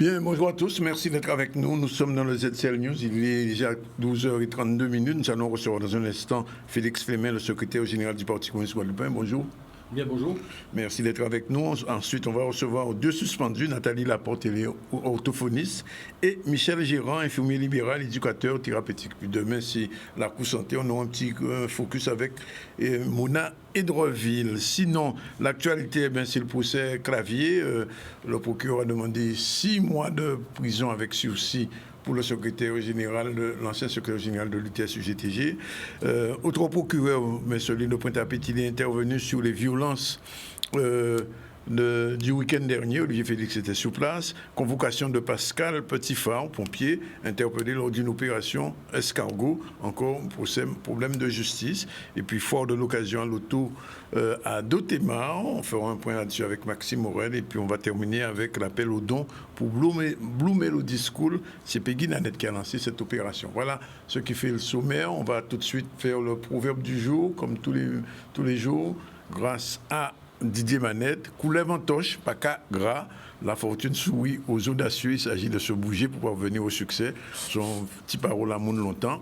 Bien, bonjour à tous, merci d'être avec nous. Nous sommes dans le ZCL News, il est déjà 12h32. Nous allons recevoir dans un instant Félix Fleming, le secrétaire général du Parti communiste guadeloupéen. Bonjour. Bien, bonjour. Merci d'être avec nous. Ensuite, on va recevoir deux suspendus, Nathalie Laporte, orthophoniste, et Michel Gérard, infirmier libéral, éducateur thérapeutique. Puis demain, c'est la Cour santé, on aura un petit focus avec Mona Edreville. Sinon, l'actualité, c'est le procès Clavier. Le procureur a demandé 6 mois de prison avec sursis pour le secrétaire général, l'ancien secrétaire général de l'UTS-UGTG. Autre procureur, mais celui de Pointe-à-Pitre, il est intervenu sur les violences du week-end dernier. Olivier Félix était sur place. Convocation de Pascal Petitfard, pompier, interpellé lors d'une opération escargot. Encore problème de justice. Et puis, fort de l'occasion à l'auto à Dotémar. On fera un point là-dessus avec Maxime Morel. Et puis, on va terminer avec l'appel aux dons pour Blue Melody School. C'est Peggy Nanette qui a lancé cette opération. Voilà ce qui fait le sommaire. On va tout de suite faire le proverbe du jour, comme tous les jours, grâce à Didier Manette. Coulève en toche, pas qu'à gras. La fortune sourit aux audacieux. Il s'agit de se bouger pour parvenir au succès. Son petit parole à monde longtemps.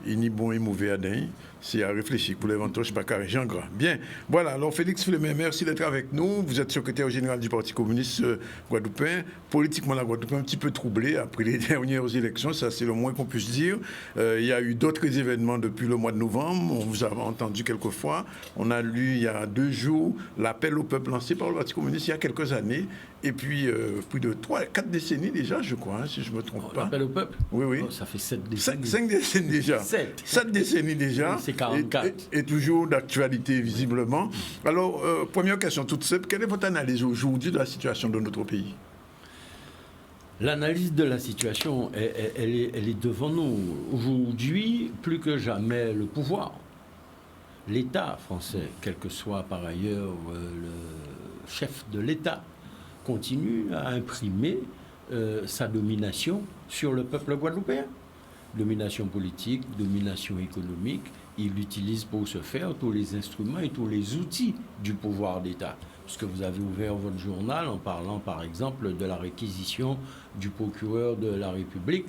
Il n'y bon et mauvais à dingue. C'est à réfléchir. Coulève en toche, pas qu'à Jean Gras. Bien. Voilà. Alors, Félix Fleming, merci d'être avec nous. Vous êtes secrétaire général du Parti communiste guadeloupéen. Politiquement, la Guadeloupe est un petit peu troublée après les dernières élections. Ça, c'est le moins qu'on puisse dire. Il y a eu d'autres événements depuis le mois de novembre. On vous a entendu quelques fois. On a lu il y a 2 jours l'appel au peuple lancé par le Parti communiste il y a quelques années. Et puis, plus de 4 décennies déjà, je crois, hein, si je ne me trompe pas. L'appel au peuple? Oui, oui. Oh, ça fait 7 décennies. 5 décennies déjà. 7 décennies déjà. C'est 44. Et toujours d'actualité, visiblement. Alors, première question toute simple. Quelle est votre analyse aujourd'hui de la situation de notre pays? L'analyse de la situation, elle est devant nous. Aujourd'hui, plus que jamais, le pouvoir, l'État français, quel que soit par ailleurs le chef de l'État, continue à imprimer sa domination sur le peuple guadeloupéen. Domination politique, domination économique. Il utilise pour ce faire tous les instruments et tous les outils du pouvoir d'État. Puisque vous avez ouvert votre journal en parlant par exemple de la réquisition du procureur de la République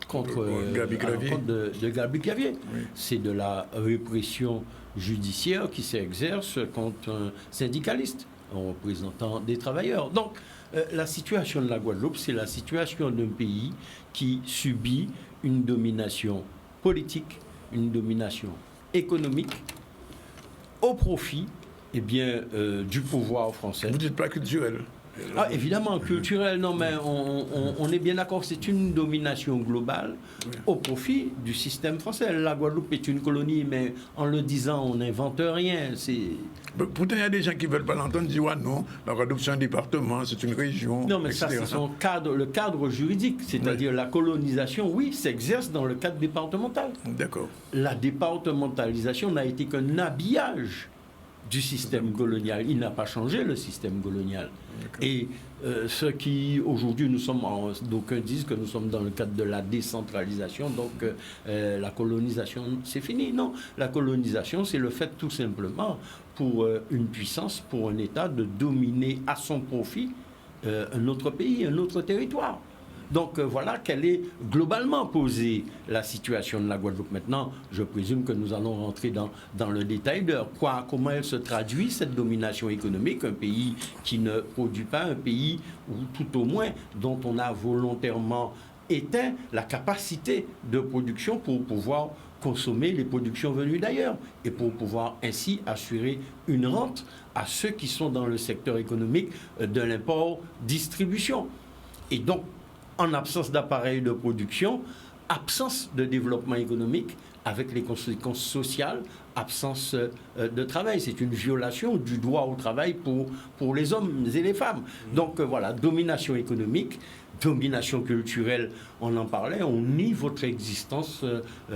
contre Gabi Clavier. Oui. C'est de la répression judiciaire qui s'exerce contre un syndicaliste, un représentant des travailleurs. Donc, la situation de la Guadeloupe, c'est la situation d'un pays qui subit une domination politique, une domination économique au profit du pouvoir français. Vous ne dites pas culturel? Ah, évidemment, culturel, non, mais on est bien d'accord, c'est une domination globale au profit du système français. La Guadeloupe est une colonie, mais en le disant, on n'invente rien. Pourtant, il y a des gens qui ne veulent pas l'entendre, disent, ouais, non, la Guadeloupe, c'est un département, c'est une région. Non, mais etc. ça, c'est le cadre juridique, c'est-à-dire la colonisation, oui, s'exerce dans le cadre départemental. D'accord. La départementalisation n'a été qu'un habillage du système colonial. Il n'a pas changé le système colonial. Et ce qui, aujourd'hui, d'aucuns disent que nous sommes dans le cadre de la décentralisation, donc la colonisation, c'est fini. Non, la colonisation, c'est le fait tout simplement pour une puissance, pour un État, de dominer à son profit un autre pays, un autre territoire. Donc voilà quelle est globalement posée la situation de la Guadeloupe. Maintenant, je présume que nous allons rentrer dans le détail de comment elle se traduit, cette domination économique, un pays qui ne produit pas, un pays ou tout au moins dont on a volontairement éteint la capacité de production pour pouvoir consommer les productions venues d'ailleurs et pour pouvoir ainsi assurer une rente à ceux qui sont dans le secteur économique de l'import-distribution. Et donc, en absence d'appareils de production, absence de développement économique, avec les conséquences sociales, absence de travail. C'est une violation du droit au travail pour les hommes et les femmes. Donc voilà, domination économique, domination culturelle, on en parlait, on nie votre existence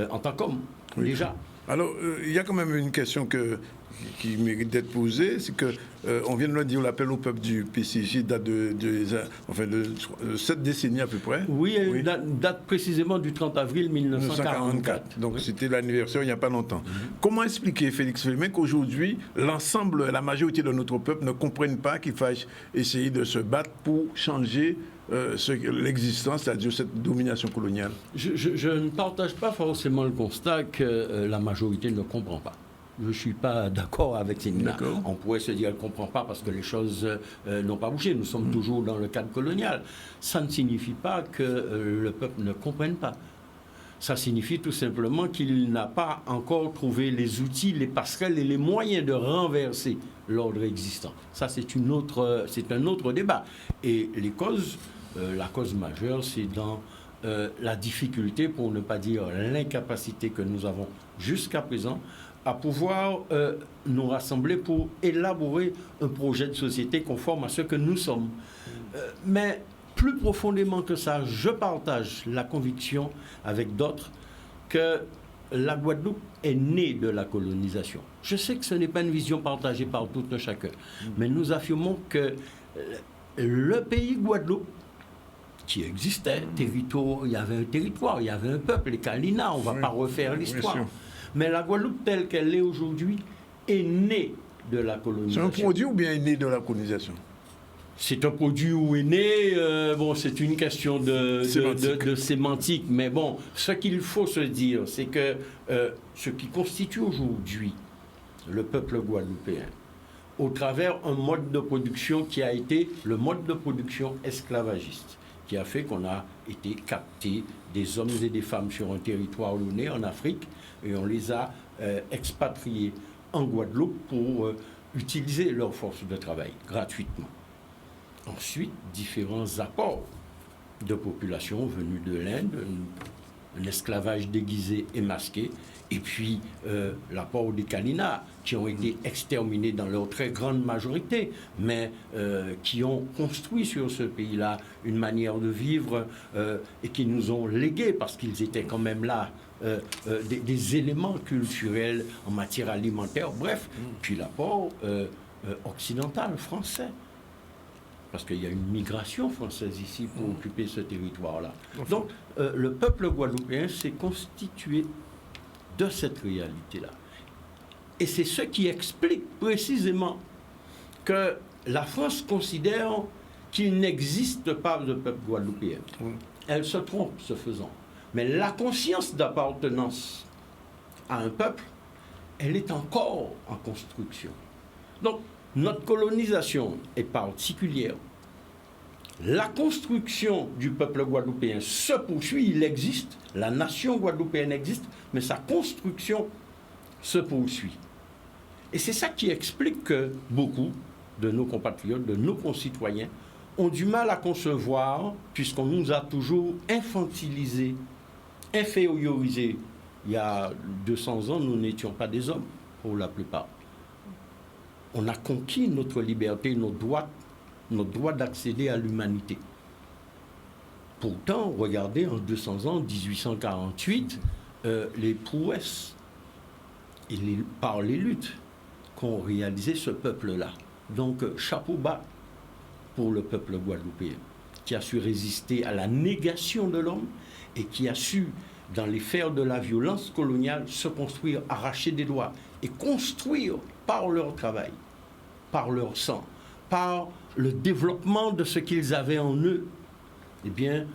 en tant qu'homme, déjà. Alors, il y a quand même une question qui mérite d'être posée, c'est que on vient de le dire, l'appel au peuple du PCJ date de 7 décennies à peu près. Oui, date précisément du 30 avril 1944. Donc c'était l'anniversaire il n'y a pas longtemps. Comment expliquer, Félix Felmin, qu'aujourd'hui, l'ensemble, la majorité de notre peuple ne comprennent pas qu'il faille essayer de se battre pour changer l'existence, c'est-à-dire cette domination coloniale? Je ne partage pas forcément le constat que la majorité ne comprend pas. Je ne suis pas d'accord avec ces nids-là. On pourrait se dire qu'elle ne comprend pas parce que les choses n'ont pas bougé. Nous sommes toujours dans le cadre colonial. Ça ne signifie pas que le peuple ne comprenne pas. Ça signifie tout simplement qu'il n'a pas encore trouvé les outils, les passerelles et les moyens de renverser l'ordre existant. Ça, c'est un autre débat. Et les causes, la cause majeure, c'est dans la difficulté, pour ne pas dire l'incapacité que nous avons jusqu'à présent à pouvoir nous rassembler pour élaborer un projet de société conforme à ce que nous sommes. Mais plus profondément que ça, je partage la conviction avec d'autres que la Guadeloupe est née de la colonisation. Je sais que ce n'est pas une vision partagée par tout un chacun, mais nous affirmons que le pays Guadeloupe, qui existait, il y avait un territoire, il y avait un peuple, les Kalina, on ne va pas refaire l'histoire. Mais la Guadeloupe telle qu'elle est aujourd'hui est née de la colonisation. C'est un produit ou bien est né de la colonisation? C'est un produit ou est né, c'est une question de sémantique. Mais bon, ce qu'il faut se dire, c'est que ce qui constitue aujourd'hui le peuple guadeloupéen, au travers un mode de production qui a été le mode de production esclavagiste, qui a fait qu'on a été capté des hommes et des femmes sur un territoire donné en Afrique, et on les a expatriés en Guadeloupe pour utiliser leur force de travail gratuitement. Ensuite, différents apports de population venus de l'Inde, un esclavage déguisé et masqué, et puis l'apport des Kalina, qui ont été exterminés dans leur très grande majorité, mais qui ont construit sur ce pays-là une manière de vivre et qui nous ont légué, parce qu'ils étaient quand même là, des éléments culturels en matière alimentaire, bref, puis l'apport occidental, français. Parce qu'il y a une migration française ici pour occuper ce territoire-là. Donc, le peuple guadeloupéen s'est constitué de cette réalité-là. Et c'est ce qui explique précisément que la France considère qu'il n'existe pas de peuple guadeloupéen. Elle se trompe, ce faisant. Mais la conscience d'appartenance à un peuple, elle est encore en construction. Donc, notre colonisation est particulière. La construction du peuple guadeloupéen se poursuit, il existe, la nation guadeloupéenne existe, mais sa construction se poursuit. Et c'est ça qui explique que beaucoup de nos compatriotes, de nos concitoyens, ont du mal à concevoir, puisqu'on nous a toujours infantilisés, infériorisés. Il y a 200 ans, nous n'étions pas des hommes, pour la plupart. On a conquis notre liberté, notre droit d'accéder à l'humanité. Pourtant, regardez, en 200 ans, 1848, les prouesses et par les luttes qu'ont réalisé ce peuple-là. Donc, chapeau bas pour le peuple guadeloupéen, qui a su résister à la négation de l'homme et qui a su, dans les fers de la violence coloniale, se construire, arracher des doigts et construire par leur travail, par leur sang, par le développement de ce qu'ils avaient en eux, eh bien,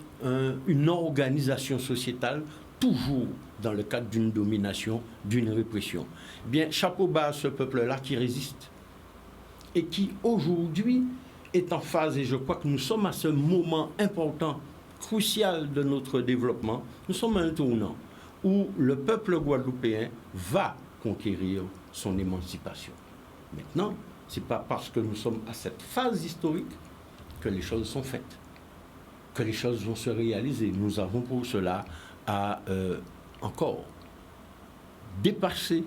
une organisation sociétale toujours dans le cadre d'une domination, d'une répression. Eh bien, chapeau bas à ce peuple-là qui résiste et qui aujourd'hui est en phase, et je crois que nous sommes à ce moment important, crucial de notre développement, nous sommes à un tournant où le peuple guadeloupéen va conquérir son émancipation. Maintenant, ce n'est pas parce que nous sommes à cette phase historique que les choses sont faites, que les choses vont se réaliser. Nous avons pour cela à encore dépasser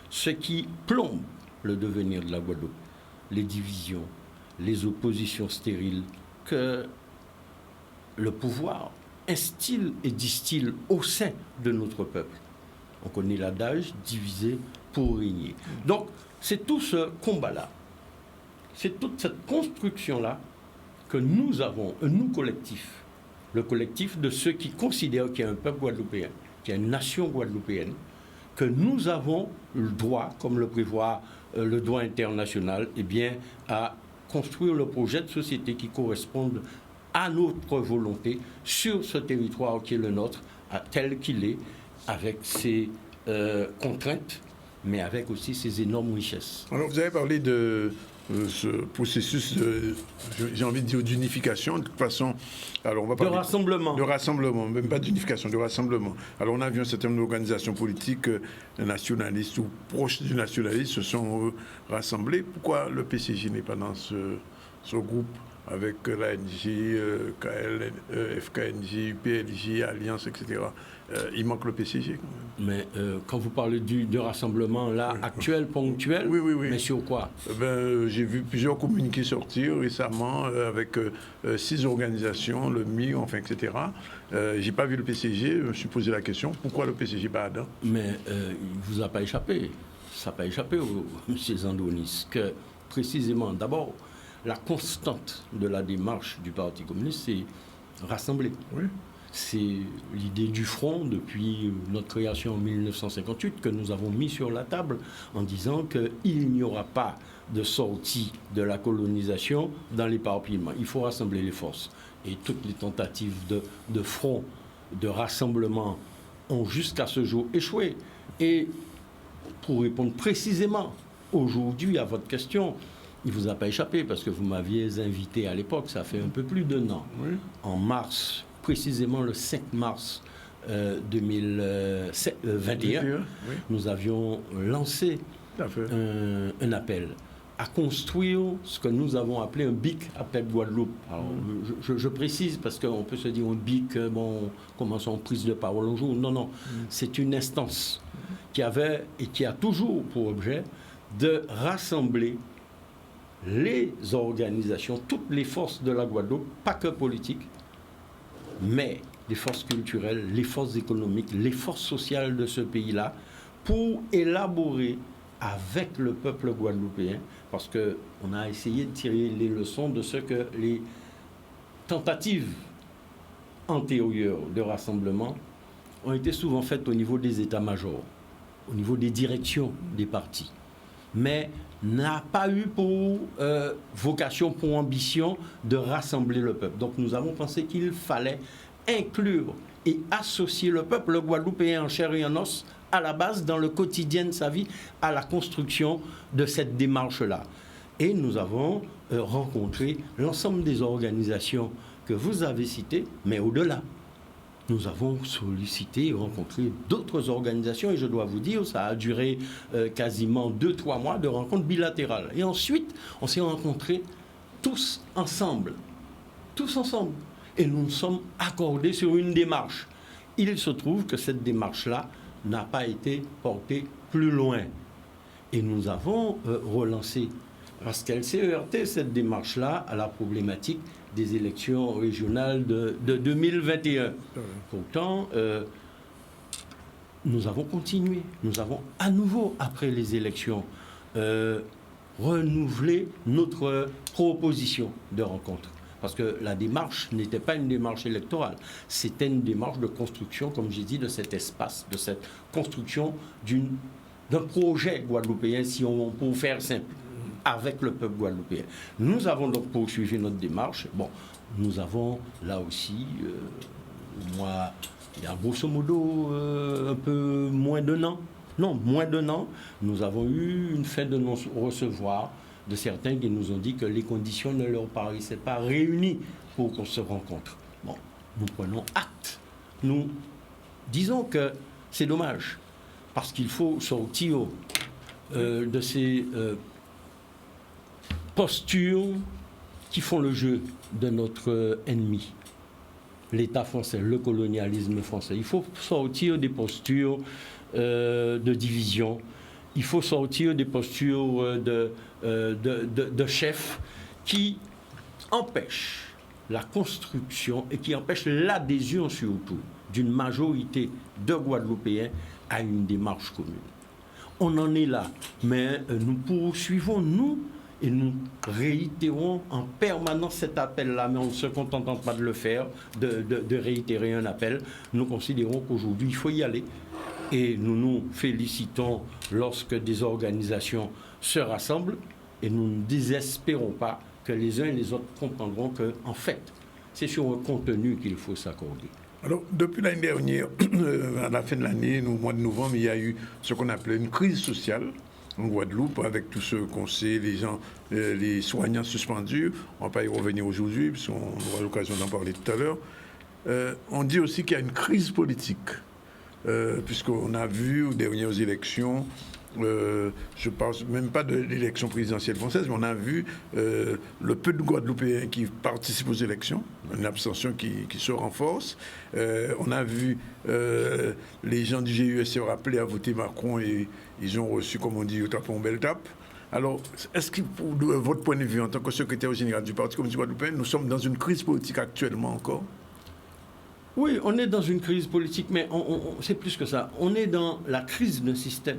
ce qui plombe le devenir de la Guadeloupe, les divisions, les oppositions stériles que le pouvoir instille et distille au sein de notre peuple. On connaît l'adage, diviser pour régner. Donc, c'est tout ce combat-là, c'est toute cette construction-là que nous avons, nous collectif, le collectif de ceux qui considèrent qu'il y a un peuple guadeloupéen, qu'il y a une nation guadeloupéenne, que nous avons le droit, comme le prévoit le droit international, eh bien, à construire le projet de société qui corresponde à notre volonté sur ce territoire qui est le nôtre, tel qu'il est, avec ses contraintes, mais avec aussi ses énormes richesses. Alors, vous avez parlé de ce processus, j'ai envie de dire, d'unification. De toute façon, alors on va parler... De rassemblement, même pas d'unification, de rassemblement. Alors, on a vu un certain nombre d'organisations politiques nationalistes ou proches du nationalisme se sont rassemblées. Pourquoi le PCJ n'est pas dans ce groupe avec l'ANJ, FKNJ, PLJ, Alliance, etc. Il manque le PCG quand même. Mais quand vous parlez de rassemblement là, actuel, ponctuel, oui. mais sur quoi? J'ai vu plusieurs communiqués sortir récemment avec 6 organisations, le MI, enfin, etc. J'ai pas vu le PCG, je me suis posé la question, pourquoi le PCG pas dedans? Mais il vous a pas échappé, ça n'a pas échappé M. Zandonis, que précisément, d'abord, la constante de la démarche du Parti communiste, c'est rassembler. Oui. C'est l'idée du front depuis notre création en 1958 que nous avons mis sur la table en disant qu'il n'y aura pas de sortie de la colonisation dans l'éparpillement. Il faut rassembler les forces. Et toutes les tentatives de front, de rassemblement ont jusqu'à ce jour échoué. Et pour répondre précisément aujourd'hui à votre question, il ne vous a pas échappé parce que vous m'aviez invité à l'époque, ça fait un peu plus d'un an, oui. En mars, précisément le 5 mars 2021, oui. Nous avions lancé un appel à construire ce que nous avons appelé un BIC à PEP Guadeloupe. Alors, je précise parce qu'on peut se dire un BIC, bon, commençons en prise de parole un jour. Non, c'est une instance qui avait et qui a toujours pour objet de rassembler les organisations, toutes les forces de la Guadeloupe, pas que politiques, mais les forces culturelles, les forces économiques, les forces sociales de ce pays-là, pour élaborer avec le peuple guadeloupéen, parce qu'on a essayé de tirer les leçons de ce que les tentatives antérieures de rassemblement ont été souvent faites au niveau des états-majors, au niveau des directions des partis, mais n'a pas eu pour vocation, pour ambition de rassembler le peuple. Donc nous avons pensé qu'il fallait inclure et associer le peuple guadeloupéen en chair et en os à la base, dans le quotidien de sa vie, à la construction de cette démarche-là. Et nous avons rencontré l'ensemble des organisations que vous avez citées, mais au-delà. Nous avons sollicité et rencontré d'autres organisations, et je dois vous dire, ça a duré quasiment 2-3 mois de rencontres bilatérales. Et ensuite, on s'est rencontrés tous ensemble. Et nous nous sommes accordés sur une démarche. Il se trouve que cette démarche-là n'a pas été portée plus loin. Et nous avons relancé, parce qu'elle s'est heurtée, cette démarche-là, à la problématique des élections régionales de 2021. Pourtant, nous avons continué. Nous avons à nouveau, après les élections, renouvelé notre proposition de rencontre. Parce que la démarche n'était pas une démarche électorale, c'était une démarche de construction, comme j'ai dit, de cet espace, de cette construction d'un projet guadeloupéen, si on peut faire simple, avec le peuple guadeloupéen. Nous avons donc poursuivi notre démarche. Bon, nous avons là aussi, il y a grosso modo un peu moins d'un an. Non, moins d'un an, nous avons eu une fin de non-recevoir de certains qui nous ont dit que les conditions ne leur paraissaient pas réunies pour qu'on se rencontre. Bon, nous prenons acte. Nous disons que c'est dommage, parce qu'il faut sortir de ces postures qui font le jeu de notre ennemi, l'État français, le colonialisme français. Il faut sortir des postures de division. Il faut sortir des postures de chefs qui empêchent la construction et qui empêchent l'adhésion surtout d'une majorité de Guadeloupéens à une démarche commune. On en est là, mais nous poursuivons, nous, et nous réitérons en permanence cet appel-là, mais on ne se contente pas de le faire, de réitérer un appel. Nous considérons qu'aujourd'hui, il faut y aller. Et nous nous félicitons lorsque des organisations se rassemblent et nous ne désespérons pas que les uns et les autres comprendront qu'en fait, c'est sur un contenu qu'il faut s'accorder. Alors, depuis l'année dernière, à la fin de l'année, au mois de novembre, il y a eu ce qu'on appelait une crise sociale en Guadeloupe, avec tout ce qu'on sait, les gens, les soignants suspendus. On ne va pas y revenir aujourd'hui, puisqu'on aura l'occasion d'en parler tout à l'heure. On dit aussi qu'il y a une crise politique, puisqu'on a vu aux dernières élections, je ne parle même pas de l'élection présidentielle française, mais on a vu le peu de Guadeloupéens qui participent aux élections, une abstention qui se renforce. On a vu les gens du GUS se rappeler à voter Macron et ils ont reçu, comme on dit, au tapon belle tape. Alors, est-ce que, de votre point de vue, en tant que secrétaire général du Parti communiste guadeloupéen, nous sommes dans une crise politique actuellement encore? Oui, on est dans une crise politique, mais c'est plus que ça. On est dans la crise d'un système.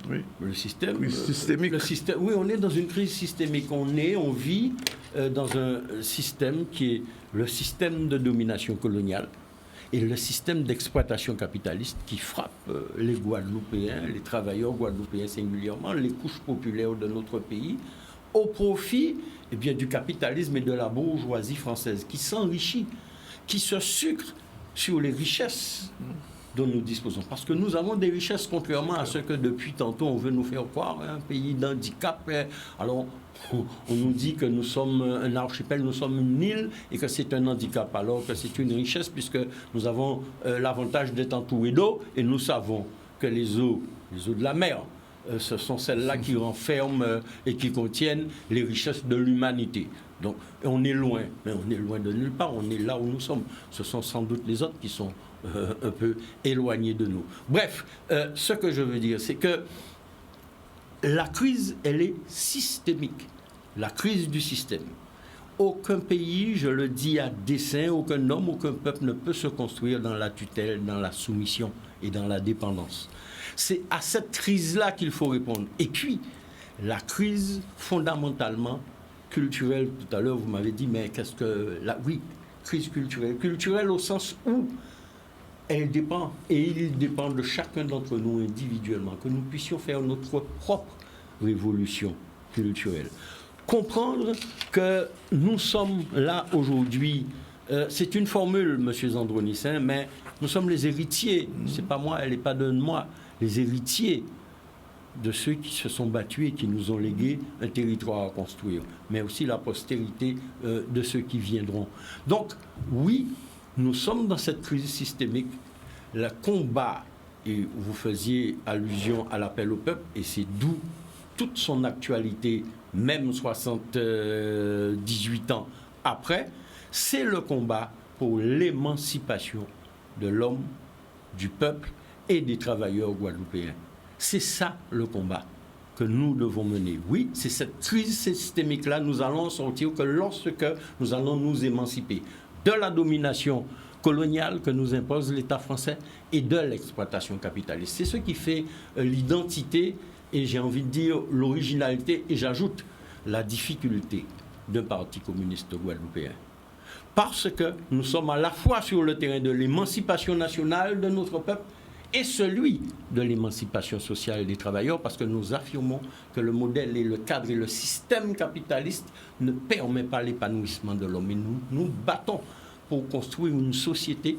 Oui. Le système. Crise systémique. Oui, on est dans une crise systémique. On vit dans un système qui est le système de domination coloniale et le système d'exploitation capitaliste qui frappe les Guadeloupéens, les travailleurs guadeloupéens singulièrement, les couches populaires de notre pays, au profit du capitalisme et de la bourgeoisie française qui s'enrichit, qui se sucre sur les richesses dont nous disposons. Parce que nous avons des richesses, contrairement à ce que depuis tantôt on veut nous faire croire, un pays d'handicap. Alors, on nous dit que nous sommes un archipel, nous sommes une île et que c'est un handicap, alors que c'est une richesse puisque nous avons l'avantage d'être entourés d'eau et nous savons que les eaux de la mer, ce sont celles-là qui renferment et qui contiennent les richesses de l'humanité. Donc, on est loin, mais on est loin de nulle part, on est là où nous sommes. Ce sont sans doute les autres qui sont un peu éloignés de nous. Bref, ce que je veux dire, c'est que la crise, elle est systémique. La crise du système. Aucun pays, je le dis à dessein, aucun homme, aucun peuple ne peut se construire dans la tutelle, dans la soumission et dans la dépendance. C'est à cette crise-là qu'il faut répondre. Et puis, la crise fondamentalement culturelle, tout à l'heure vous m'avez dit, mais qu'est-ce que... Oui, crise culturelle. Culturelle au sens où elle dépend, et il dépend de chacun d'entre nous individuellement, que nous puissions faire notre propre révolution culturelle. Comprendre que nous sommes là aujourd'hui, c'est une formule, M. Zandronissin, mais nous sommes les héritiers, c'est pas moi, elle n'est pas de moi, les héritiers de ceux qui se sont battus et qui nous ont légué un territoire à construire, mais aussi la postérité de ceux qui viendront. Donc, oui, nous sommes dans cette crise systémique. Le combat, et vous faisiez allusion à l'appel au peuple, et c'est d'où toute son actualité, même 78 ans après, c'est le combat pour l'émancipation de l'homme, du peuple et des travailleurs guadeloupéens. C'est ça le combat que nous devons mener. Oui, c'est cette crise systémique-là, nous allons sortir que lorsque nous allons nous émanciper de la domination coloniale que nous impose l'État français et de l'exploitation capitaliste. C'est ce qui fait l'identité et j'ai envie de dire l'originalité et j'ajoute la difficulté d'un parti communiste guadeloupéen. Parce que nous sommes à la fois sur le terrain de l'émancipation nationale de notre peuple et celui de l'émancipation sociale des travailleurs, parce que nous affirmons que le modèle et le cadre et le système capitaliste ne permet pas l'épanouissement de l'homme. Et nous nous battons pour construire une société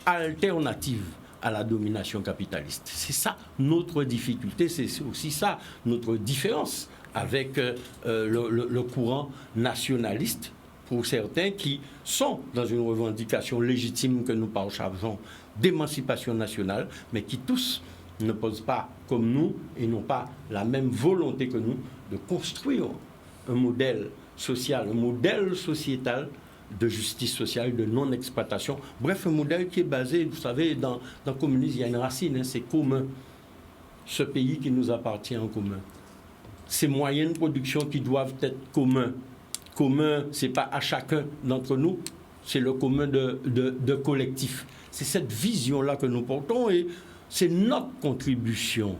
alternative à la domination capitaliste. C'est ça notre difficulté, c'est aussi ça notre différence avec le courant nationaliste, pour certains qui sont dans une revendication légitime que nous partageons d'émancipation nationale, mais qui tous ne posent pas comme nous et n'ont pas la même volonté que nous de construire un modèle social, un modèle sociétal de justice sociale, de non-exploitation. Bref, un modèle qui est basé, vous savez, dans le communisme, il y a une racine, c'est commun. Ce pays qui nous appartient en commun. Ces moyens de production qui doivent être communs. Commun, ce n'est pas à chacun d'entre nous, c'est le commun de collectif. C'est cette vision-là que nous portons et c'est notre contribution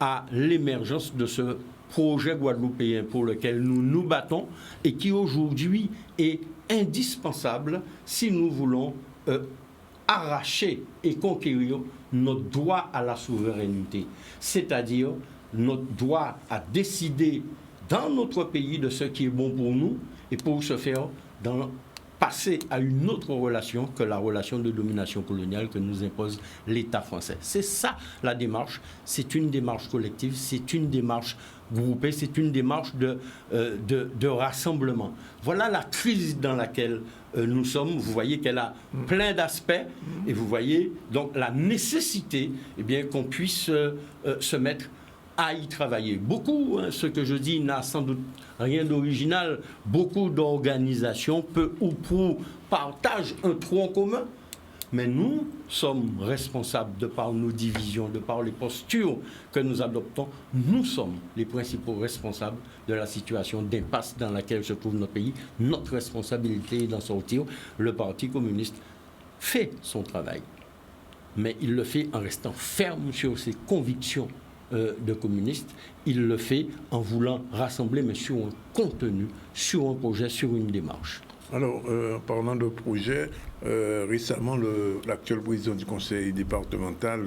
à l'émergence de ce projet guadeloupéen pour lequel nous nous battons et qui aujourd'hui est indispensable si nous voulons arracher et conquérir notre droit à la souveraineté, c'est-à-dire notre droit à décider dans notre pays de ce qui est bon pour nous et pour ce faire passer à une autre relation que la relation de domination coloniale que nous impose l'État français. C'est ça la démarche, c'est une démarche collective, c'est une démarche groupée, c'est une démarche de rassemblement. Voilà la crise dans laquelle nous sommes. Vous voyez qu'elle a plein d'aspects et vous voyez donc la nécessité qu'on puisse se mettre à y travailler. Beaucoup, ce que je dis n'a sans doute rien d'original, beaucoup d'organisations, peu ou prou, partagent un tronc commun, mais nous sommes responsables de par nos divisions, de par les postures que nous adoptons, nous sommes les principaux responsables de la situation d'impasse dans laquelle se trouve notre pays. Notre responsabilité est d'en sortir. Le Parti communiste fait son travail, mais il le fait en restant ferme sur ses convictions de communistes. Il le fait en voulant rassembler, mais sur un contenu, sur un projet, sur une démarche. Alors, en parlant de projet, récemment, l'actuel président du conseil départemental,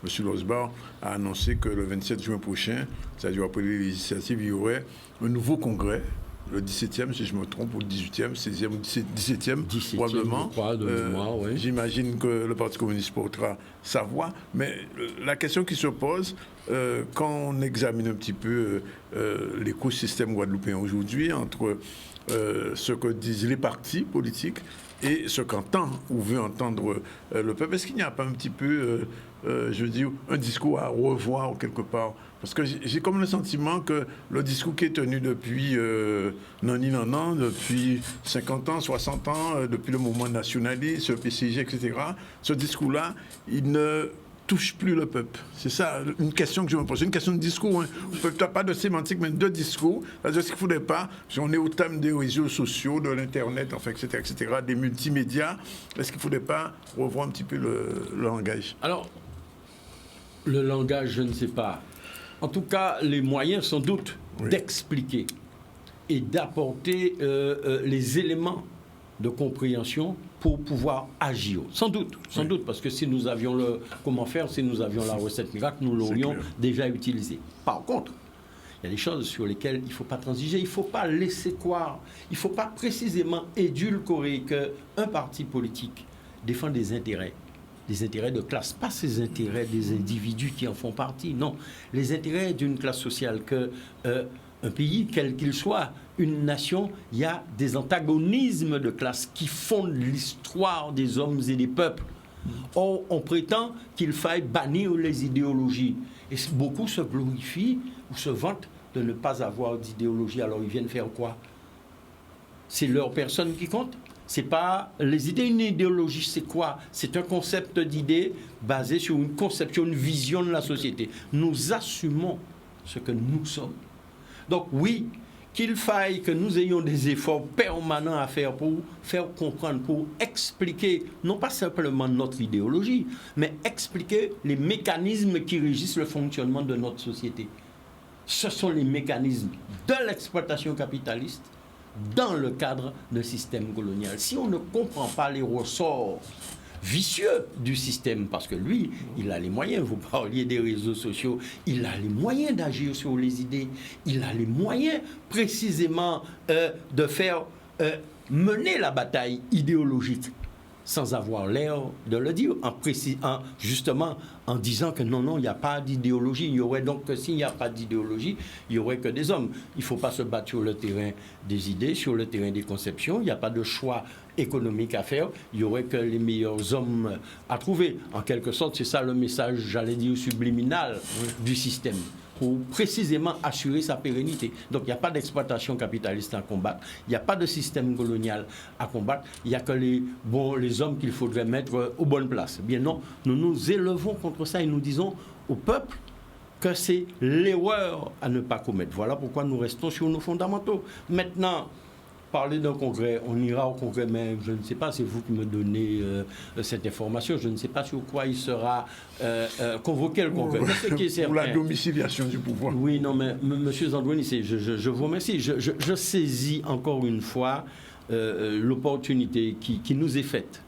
M. Losbar, a annoncé que le 27 juin prochain, c'est-à-dire après les législatives, il y aurait un nouveau congrès, le 17e, si je me trompe, ou le 18e, 16e ou 17e, probablement. J'imagine que le Parti communiste portera sa voix, mais la question qui se pose, quand on examine un petit peu l'écosystème guadeloupéen aujourd'hui, entre ce que disent les partis politiques et ce qu'entend ou veut entendre le peuple, est-ce qu'il n'y a pas un petit peu, je veux dire, un discours à revoir quelque part? Parce que j'ai comme le sentiment que le discours qui est tenu depuis non, depuis 50 ans, 60 ans, depuis le mouvement nationaliste, le PCG, etc., ce discours-là, il ne touche plus le peuple. C'est ça une question que je me pose. C'est une question de discours. Peut-être pas de sémantique, mais de discours. C'est-à-dire qu'il ne faudrait pas, si on est au thème des réseaux sociaux, de l'Internet, enfin, etc., des multimédias, est-ce qu'il ne faudrait pas revoir un petit peu le langage? Alors, le langage, je ne sais pas. En tout cas, les moyens, sans doute, d'expliquer et d'apporter les éléments de compréhension pour pouvoir agir. Sans doute, parce que si nous avions comment faire, si nous avions la recette miracle, nous l'aurions déjà utilisée. Par contre, il y a des choses sur lesquelles il ne faut pas transiger, il ne faut pas laisser croire, il ne faut pas précisément édulcorer qu'un parti politique défend des intérêts de classe, pas ces intérêts des individus qui en font partie, non, les intérêts d'une classe sociale que un pays, quel qu'il soit, une nation, il y a des antagonismes de classe qui fondent l'histoire des hommes et des peuples. Or, on prétend qu'il faille bannir les idéologies. Et beaucoup se glorifient ou se vantent de ne pas avoir d'idéologie. Alors, ils viennent faire quoi? C'est leur personne qui compte? C'est pas les idées, une idéologie, c'est quoi? C'est un concept d'idées basé sur une conception, une vision de la société. Nous assumons ce que nous sommes. Donc oui, qu'il faille que nous ayons des efforts permanents à faire pour faire comprendre, pour expliquer, non pas simplement notre idéologie, mais expliquer les mécanismes qui régissent le fonctionnement de notre société. Ce sont les mécanismes de l'exploitation capitaliste dans le cadre d'un système colonial. Si on ne comprend pas les ressorts vicieux du système, parce que lui, il a les moyens, vous parliez des réseaux sociaux, il a les moyens d'agir sur les idées, il a les moyens précisément de faire mener la bataille idéologique sans avoir l'air de le dire, justement en disant que non, il n'y a pas d'idéologie. Il y aurait donc que s'il n'y a pas d'idéologie, il n'y aurait que des hommes. Il ne faut pas se battre sur le terrain des idées, sur le terrain des conceptions. Il n'y a pas de choix économique à faire. Il n'y aurait que les meilleurs hommes à trouver. En quelque sorte, c'est ça le message, j'allais dire, subliminal du système, pour précisément assurer sa pérennité. Donc il n'y a pas d'exploitation capitaliste à combattre, il n'y a pas de système colonial à combattre, il n'y a que les hommes qu'il faudrait mettre aux bonnes places. Bien non, nous nous élevons contre ça et nous disons au peuple que c'est l'erreur à ne pas commettre. Voilà pourquoi nous restons sur nos fondamentaux. Maintenant, parler d'un congrès, on ira au congrès, mais je ne sais pas, c'est vous qui me donnez cette information, je ne sais pas sur quoi il sera convoqué le congrès. Pour la domiciliation du pouvoir. Oui, non, mais monsieur Zandouani, je vous remercie. Je saisis encore une fois l'opportunité qui nous est faite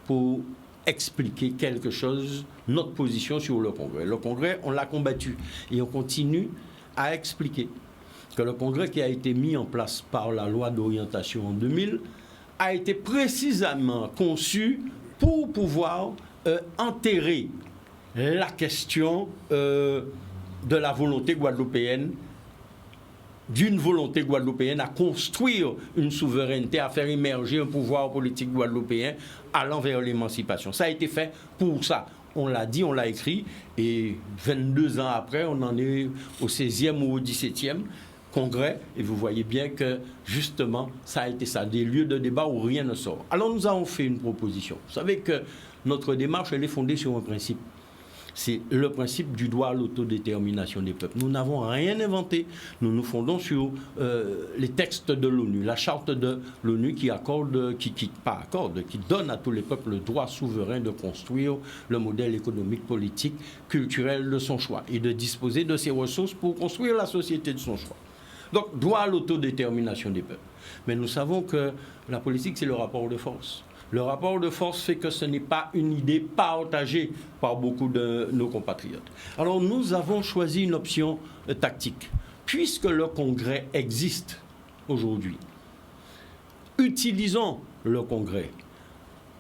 pour expliquer quelque chose, notre position sur le congrès. Le congrès, on l'a combattu et on continue à expliquer que le congrès qui a été mis en place par la loi d'orientation en 2000 a été précisément conçu pour pouvoir enterrer la question de la volonté guadeloupéenne, d'une volonté guadeloupéenne à construire une souveraineté, à faire émerger un pouvoir politique guadeloupéen allant vers l'émancipation. Ça a été fait pour ça. On l'a dit, on l'a écrit, et 22 ans après, on en est au 16e ou au 17e congrès, et vous voyez bien que, justement, ça a été ça, des lieux de débat où rien ne sort. Alors nous avons fait une proposition. Vous savez que notre démarche, elle est fondée sur un principe. C'est le principe du droit à l'autodétermination des peuples. Nous n'avons rien inventé. Nous nous fondons sur les textes de l'ONU, la charte de l'ONU qui donne à tous les peuples le droit souverain de construire le modèle économique, politique, culturel de son choix et de disposer de ses ressources pour construire la société de son choix. Donc, droit à l'autodétermination des peuples. Mais nous savons que la politique, c'est le rapport de force. Le rapport de force fait que ce n'est pas une idée partagée par beaucoup de nos compatriotes. Alors nous avons choisi une option tactique. Puisque le Congrès existe aujourd'hui, utilisons le Congrès.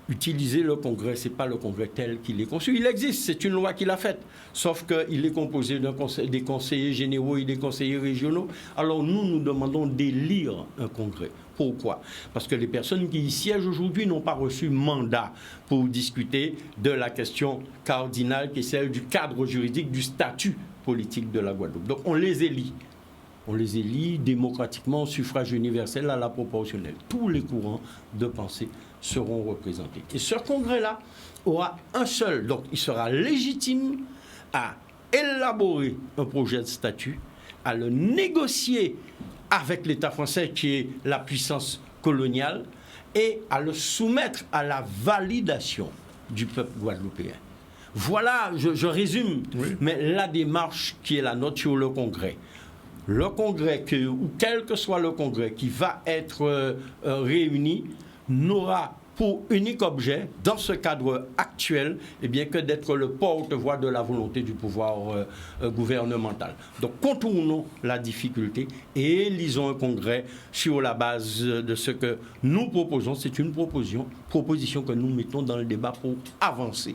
Utiliser le Congrès, ce n'est pas le Congrès tel qu'il est conçu. Il existe, c'est une loi qu'il a faite. Sauf qu'il est composé des conseillers généraux et des conseillers régionaux. Alors nous demandons d'élire un Congrès. Pourquoi? Parce que les personnes qui y siègent aujourd'hui n'ont pas reçu mandat pour discuter de la question cardinale qui est celle du cadre juridique, du statut politique de la Guadeloupe. Donc on les élit. On les élit démocratiquement au suffrage universel à la proportionnelle. Tous les courants de pensée seront représentés. Et ce congrès-là aura un seul. Donc il sera légitime à élaborer un projet de statut, à le négocier avec l'État français qui est la puissance coloniale et à le soumettre à la validation du peuple guadeloupéen. Voilà, je résume, oui. Mais la démarche qui est la nôtre sur le Congrès. Le Congrès, ou quel que soit le Congrès qui va être réuni, n'aura pour unique objet, dans ce cadre actuel, eh bien, que d'être le porte-voix de la volonté du pouvoir gouvernemental. Donc, contournons la difficulté et élisons un congrès sur la base de ce que nous proposons. C'est une proposition que nous mettons dans le débat pour avancer.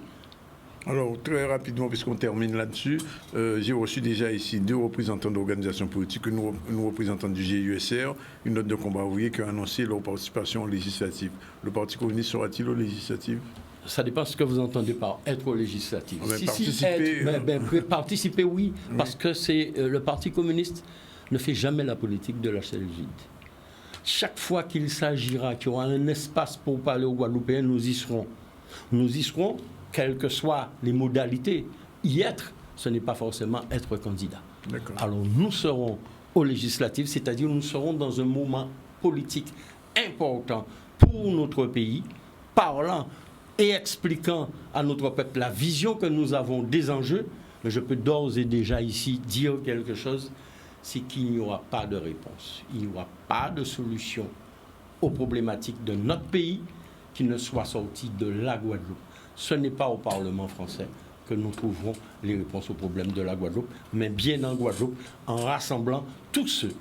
Alors, très rapidement, puisqu'on termine là-dessus, j'ai reçu déjà ici 2 représentants d'organisations politiques, une représentante du GIUSR, une note de combat ouvrier qui a annoncé leur participation aux législatives. Le Parti communiste sera-t-il aux législatives? Ça dépend de ce que vous entendez par être aux législatives. Participer, oui, parce que le Parti communiste ne fait jamais la politique de la chaise vide. Chaque fois qu'il s'agira qu'il y aura un espace pour parler aux Guadeloupéens, nous y serons. Nous y serons, quelles que soient les modalités. Y être, ce n'est pas forcément être candidat. D'accord. Alors nous serons aux législatives, c'est-à-dire nous serons dans un moment politique important pour notre pays, parlant et expliquant à notre peuple la vision que nous avons des enjeux. Mais je peux d'ores et déjà ici dire quelque chose, c'est qu'il n'y aura pas de réponse. Il n'y aura pas de solution aux problématiques de notre pays qui ne soit sortie de la Guadeloupe. Ce n'est pas au Parlement français que nous trouverons les réponses aux problèmes de la Guadeloupe, mais bien en Guadeloupe, en rassemblant tous ceux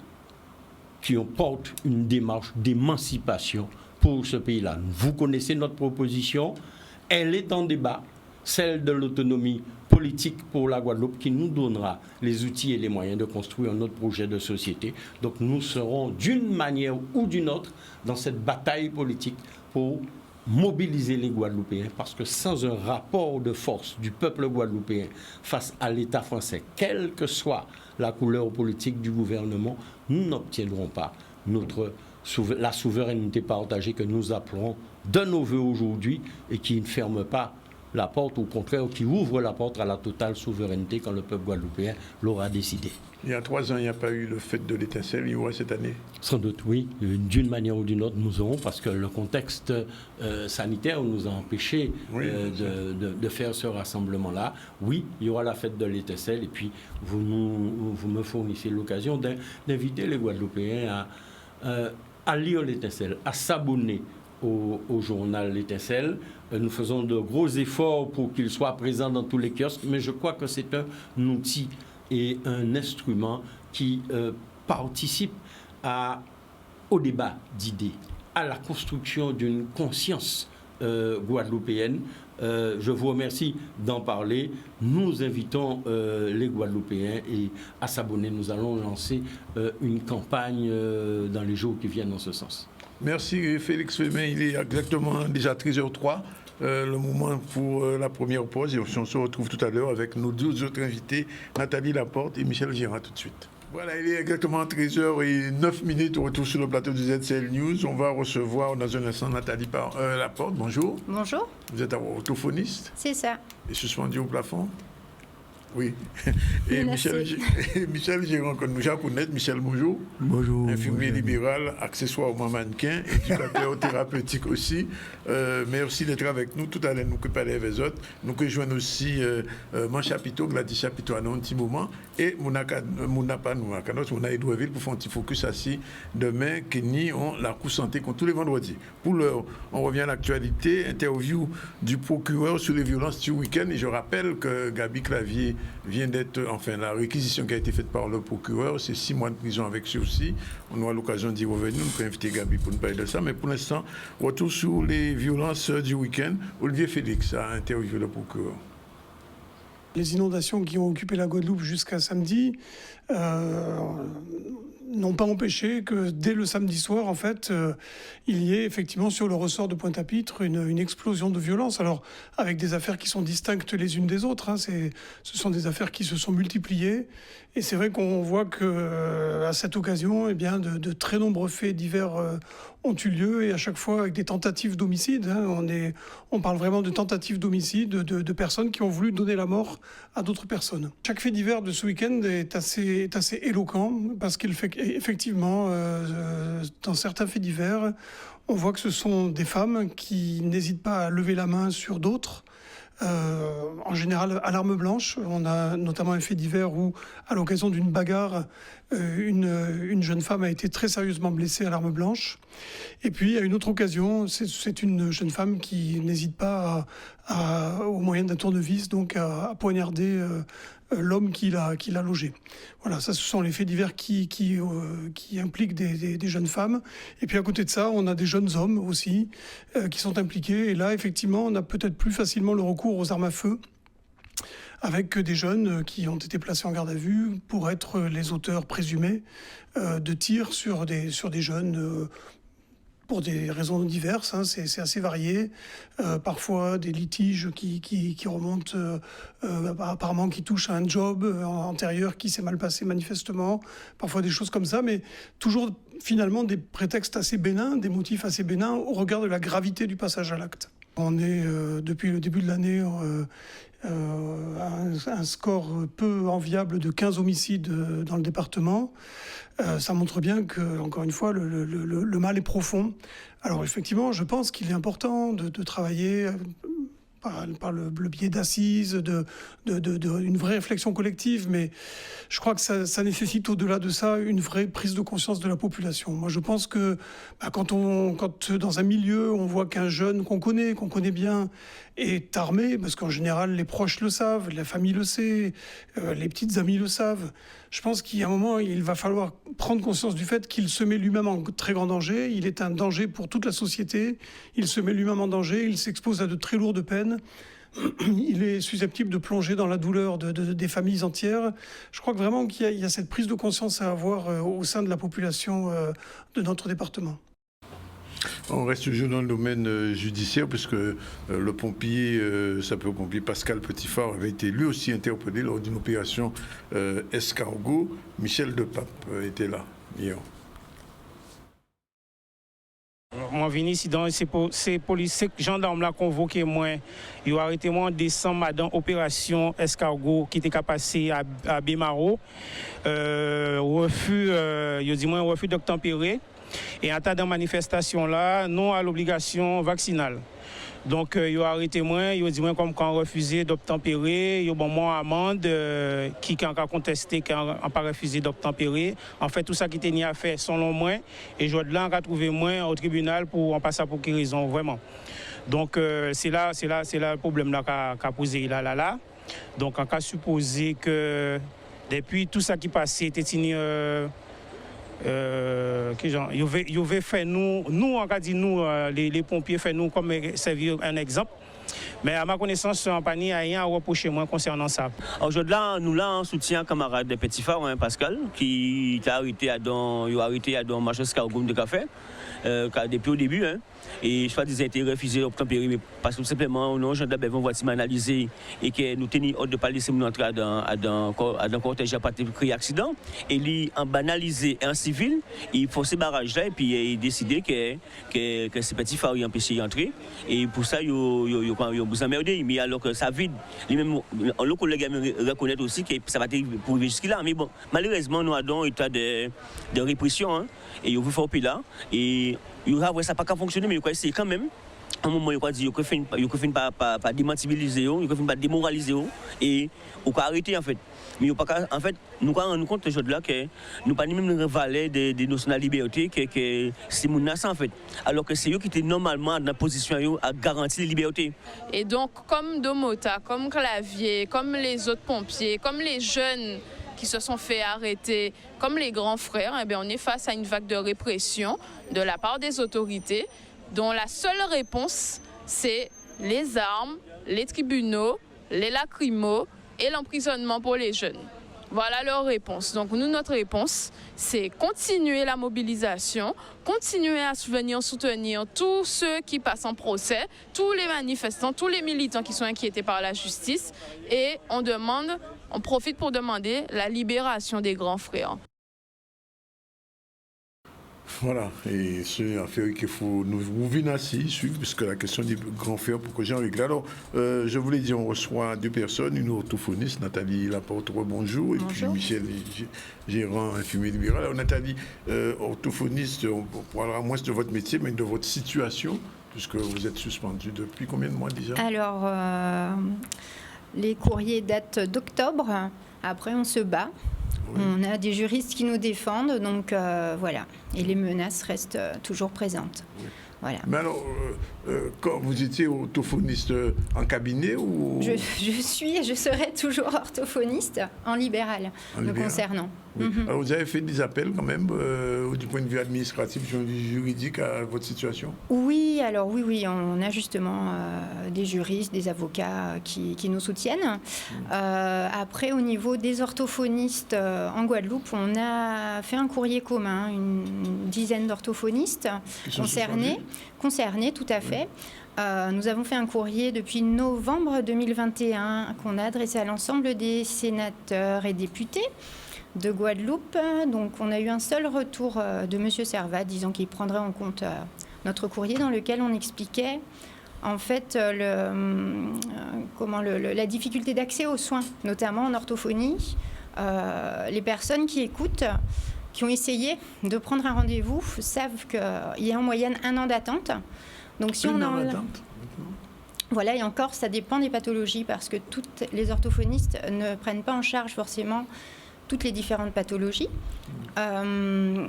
qui portent une démarche d'émancipation pour ce pays-là. Vous connaissez notre proposition, elle est en débat, celle de l'autonomie politique pour la Guadeloupe qui nous donnera les outils et les moyens de construire notre projet de société. Donc nous serons d'une manière ou d'une autre dans cette bataille politique pour mobiliser les Guadeloupéens, parce que sans un rapport de force du peuple guadeloupéen face à l'État français, quelle que soit la couleur politique du gouvernement, nous n'obtiendrons pas la souveraineté partagée que nous appelons de nos voeux aujourd'hui et qui ne ferme pas la porte, au contraire, qui ouvre la porte à la totale souveraineté quand le peuple guadeloupéen l'aura décidé. Il y a 3 ans, il n'y a pas eu le fête de l'étincelle, il y aura cette année? Sans doute, oui. D'une manière ou d'une autre, nous aurons, parce que le contexte sanitaire nous a empêchés de faire ce rassemblement-là. Oui, il y aura la fête de l'étincelle, et puis vous me fournissez l'occasion d'inviter les Guadeloupéens à lire l'étincelle, à s'abonner au journal L'Étincelle. Nous faisons de gros efforts pour qu'il soit présent dans tous les kiosques, mais je crois que c'est un outil et un instrument qui participe au débat d'idées, à la construction d'une conscience guadeloupéenne. Je vous remercie d'en parler. Nous invitons les Guadeloupéens à s'abonner. Nous allons lancer une campagne dans les jours qui viennent en ce sens. Merci Félix Fémin, il est exactement déjà 13h03, le moment pour la première pause, et on se retrouve tout à l'heure avec nos 2 autres invités, Nathalie Laporte et Michel Girard, tout de suite. Voilà, il est exactement 13h09, on retrouve sur le plateau du ZCL News. On va recevoir dans un instant Nathalie Laporte, bonjour. Bonjour. Vous êtes orthophoniste? C'est ça. Et suspendu au plafond? Oui. Et Michel Girard, que nous connaissons. Michel, bonjour. Bonjour. Infirmier libéral, accessoirement mannequin, éducateur thérapeutique aussi. Merci d'être avec nous. Tout à l'heure, nous que parler avec les autres. Nous que joignent aussi mon chapiteau, Gladys Chapiteau, à un petit moment. Et Mouna Edouardville pour faire un petit focus assis demain, Kenny, on la coup santé tous les vendredis. Pour l'heure, on revient à l'actualité. Interview du procureur sur les violences du week-end. Et je rappelle que Gabi Clavier vient d'être, la réquisition qui a été faite par le procureur, c'est 6 mois de prison avec sursis. On aura l'occasion d'y revenir. Nous pouvons inviter Gabi pour nous parler de ça. Mais pour l'instant, retour sur les violences du week-end. Olivier Félix a interviewé le procureur. Les inondations qui ont occupé la Guadeloupe jusqu'à samedi n'ont pas empêché que dès le samedi soir, en fait, il y ait effectivement sur le ressort de Pointe-à-Pitre une explosion de violence. Alors, avec des affaires qui sont distinctes les unes des autres, ce sont des affaires qui se sont multipliées. Et c'est vrai qu'on voit qu'à cette occasion, eh bien, de très nombreux faits divers ont eu lieu, et à chaque fois avec des tentatives d'homicide. On parle vraiment de tentatives d'homicide, de personnes qui ont voulu donner la mort à d'autres personnes. Chaque fait divers de ce week-end est assez éloquent, parce qu'effectivement, dans certains faits divers, on voit que ce sont des femmes qui n'hésitent pas à lever la main sur d'autres, en général à l'arme blanche. On a notamment un fait divers où, à l'occasion d'une bagarre, une jeune femme a été très sérieusement blessée à l'arme blanche. Et puis, à une autre occasion, c'est une jeune femme qui n'hésite pas au moyen d'un tournevis, donc à poignarder l'homme qui l'a logé. Voilà, ça, ce sont les faits divers qui impliquent des jeunes femmes. Et puis à côté de ça, on a des jeunes hommes aussi qui sont impliqués. Et là, effectivement, on a peut-être plus facilement le recours aux armes à feu, avec des jeunes qui ont été placés en garde à vue pour être les auteurs présumés de tirs sur des jeunes pour des raisons diverses, c'est assez varié. Parfois des litiges qui remontent, apparemment qui touchent à un job antérieur qui s'est mal passé manifestement, parfois des choses comme ça, mais toujours finalement des prétextes assez bénins, des motifs assez bénins au regard de la gravité du passage à l'acte. On est, depuis le début de l'année, un score peu enviable de 15 homicides dans le département. Ça montre bien que, encore une fois, le mal est profond. Alors effectivement, je pense qu'il est important de travailler par le biais d'assises, d'une vraie réflexion collective, mais je crois que ça nécessite au-delà de ça une vraie prise de conscience de la population. Moi, je pense que quand dans un milieu, on voit qu'un jeune qu'on connaît bien, est armé, parce qu'en général, les proches le savent, la famille le sait, les petites amies le savent. Je pense qu'il y a un moment, il va falloir prendre conscience du fait qu'il se met lui-même en très grand danger. Il est un danger pour toute la société. Il se met lui-même en danger. Il s'expose à de très lourdes peines. Il est susceptible de plonger dans la douleur des familles entières. Je crois que vraiment qu'il y a cette prise de conscience à avoir au sein de la population de notre département. On reste toujours dans le domaine judiciaire, puisque le pompier, sapeur-pompier Pascal Petitfort avait été lui aussi interpellé lors d'une opération escargot. Michel Depape était là hier. moi venu ici dans ces policiers gendarmes là convoqué moi, ils ont arrêté moi en décembre dans opération escargot qui était passé à Bémaro. Refus ils dit moi refus d'obtempérer et en tas de manifestation là, non à l'obligation vaccinale. Donc, ils ont arrêté moi, ils ont dit moi comme quand refusé d'obtempérer, ils ont bon moi amende qui a contesté, qui n'a pas refusé d'obtempérer. En fait, tout ça qui était à faire selon moi, et je dois là trouvé moi au tribunal pour en passer pour quelle raison vraiment. Donc, c'est là le problème là qu'a posé là. Donc, on a supposé que depuis tout ça qui passait, était il avait fait nous on a dit nous les pompiers fait nous comme servir un exemple. Mais à ma connaissance, en panier, il n'y a rien à reprocher moi concernant ça. Aujourd'hui, nous là, on soutient un camarade de Petit Phare, Pascal, qui a arrêté à dans marché escargot de café depuis au début. Et je crois qu'ils ont refusé d'obtempérer, mais parce que tout simplement, nos gendarmes vont voir analyser et que nous tenons hors de pas laisser nous entrer dans cortège à partir de créer accident. Et lui, en banalisé en civil, il faut ces barrages là et puis il décidé que ces petits phares y empêcher d'entrer. Et pour ça, ils ont vous emmerdé. Mais alors que ça vide, lui-même, le collègue reconnaît aussi que ça va être pour arriver jusque-là. Mais bon, malheureusement, nous avons un état de répression. Et il faut faire là. Et il y aura ça pas qu'à fonctionner, mais il faut essayer quand même. À un moment, il faut dire qu'il faut finir par démantabiliser, il faut finir par démoraliser et il faut arrêter en fait. Mais en fait, nous avons rendu compte aujourd'hui là que nous pas même valer de notions de liberté que c'est menaçant en fait. Alors que c'est eux qui étaient normalement dans la position à garantir la liberté. Et donc, comme Domota, comme Clavier, comme les autres pompiers, comme les jeunes qui se sont fait arrêter, comme les grands frères, eh bien, on est face à une vague de répression de la part des autorités, dont la seule réponse, c'est les armes, les tribunaux, les lacrymos et l'emprisonnement pour les jeunes. Voilà leur réponse. Donc nous, notre réponse, c'est continuer la mobilisation, continuer à soutenir tous ceux qui passent en procès, tous les manifestants, tous les militants qui sont inquiétés par la justice. Et on profite pour demander la libération des grands frères. Voilà, et c'est une affaire qu'il faut nous venir ainsi suivre, puisque la question du grand frère pour que j'en règle. Alors, je voulais dire, on reçoit deux personnes, une orthophoniste, Nathalie Laporte, bonjour, et puis Michel Gérant, infirmier libéral. Alors, Nathalie, orthophoniste, on parlera moins de votre métier, mais de votre situation, puisque vous êtes suspendue depuis combien de mois déjà? Alors, les courriers datent d'octobre, après on se bat. Oui. On a des juristes qui nous défendent, donc voilà. Et les menaces restent toujours présentes. Oui. Voilà. Mais alors, quand vous étiez orthophoniste en cabinet ou... Je serai toujours orthophoniste en libéral, me concernant. Oui. Alors, vous avez fait des appels quand même, du point de vue administratif, juridique, à votre situation? Oui, alors oui, on a justement des juristes, des avocats qui nous soutiennent. Après, au niveau des orthophonistes en Guadeloupe, on a fait un courrier commun, une dizaine d'orthophonistes concernés, tout à fait. Nous avons fait un courrier depuis novembre 2021 qu'on a adressé à l'ensemble des sénateurs et députés de Guadeloupe. Donc, on a eu un seul retour de M. Servat disant qu'il prendrait en compte notre courrier dans lequel on expliquait en fait la difficulté d'accès aux soins, notamment en orthophonie. Les personnes qui écoutent, qui ont essayé de prendre un rendez-vous, savent qu'il y a en moyenne 1 an d'attente. Donc, si on en... Voilà, et encore, ça dépend des pathologies parce que toutes les orthophonistes ne prennent pas en charge forcément toutes les différentes pathologies.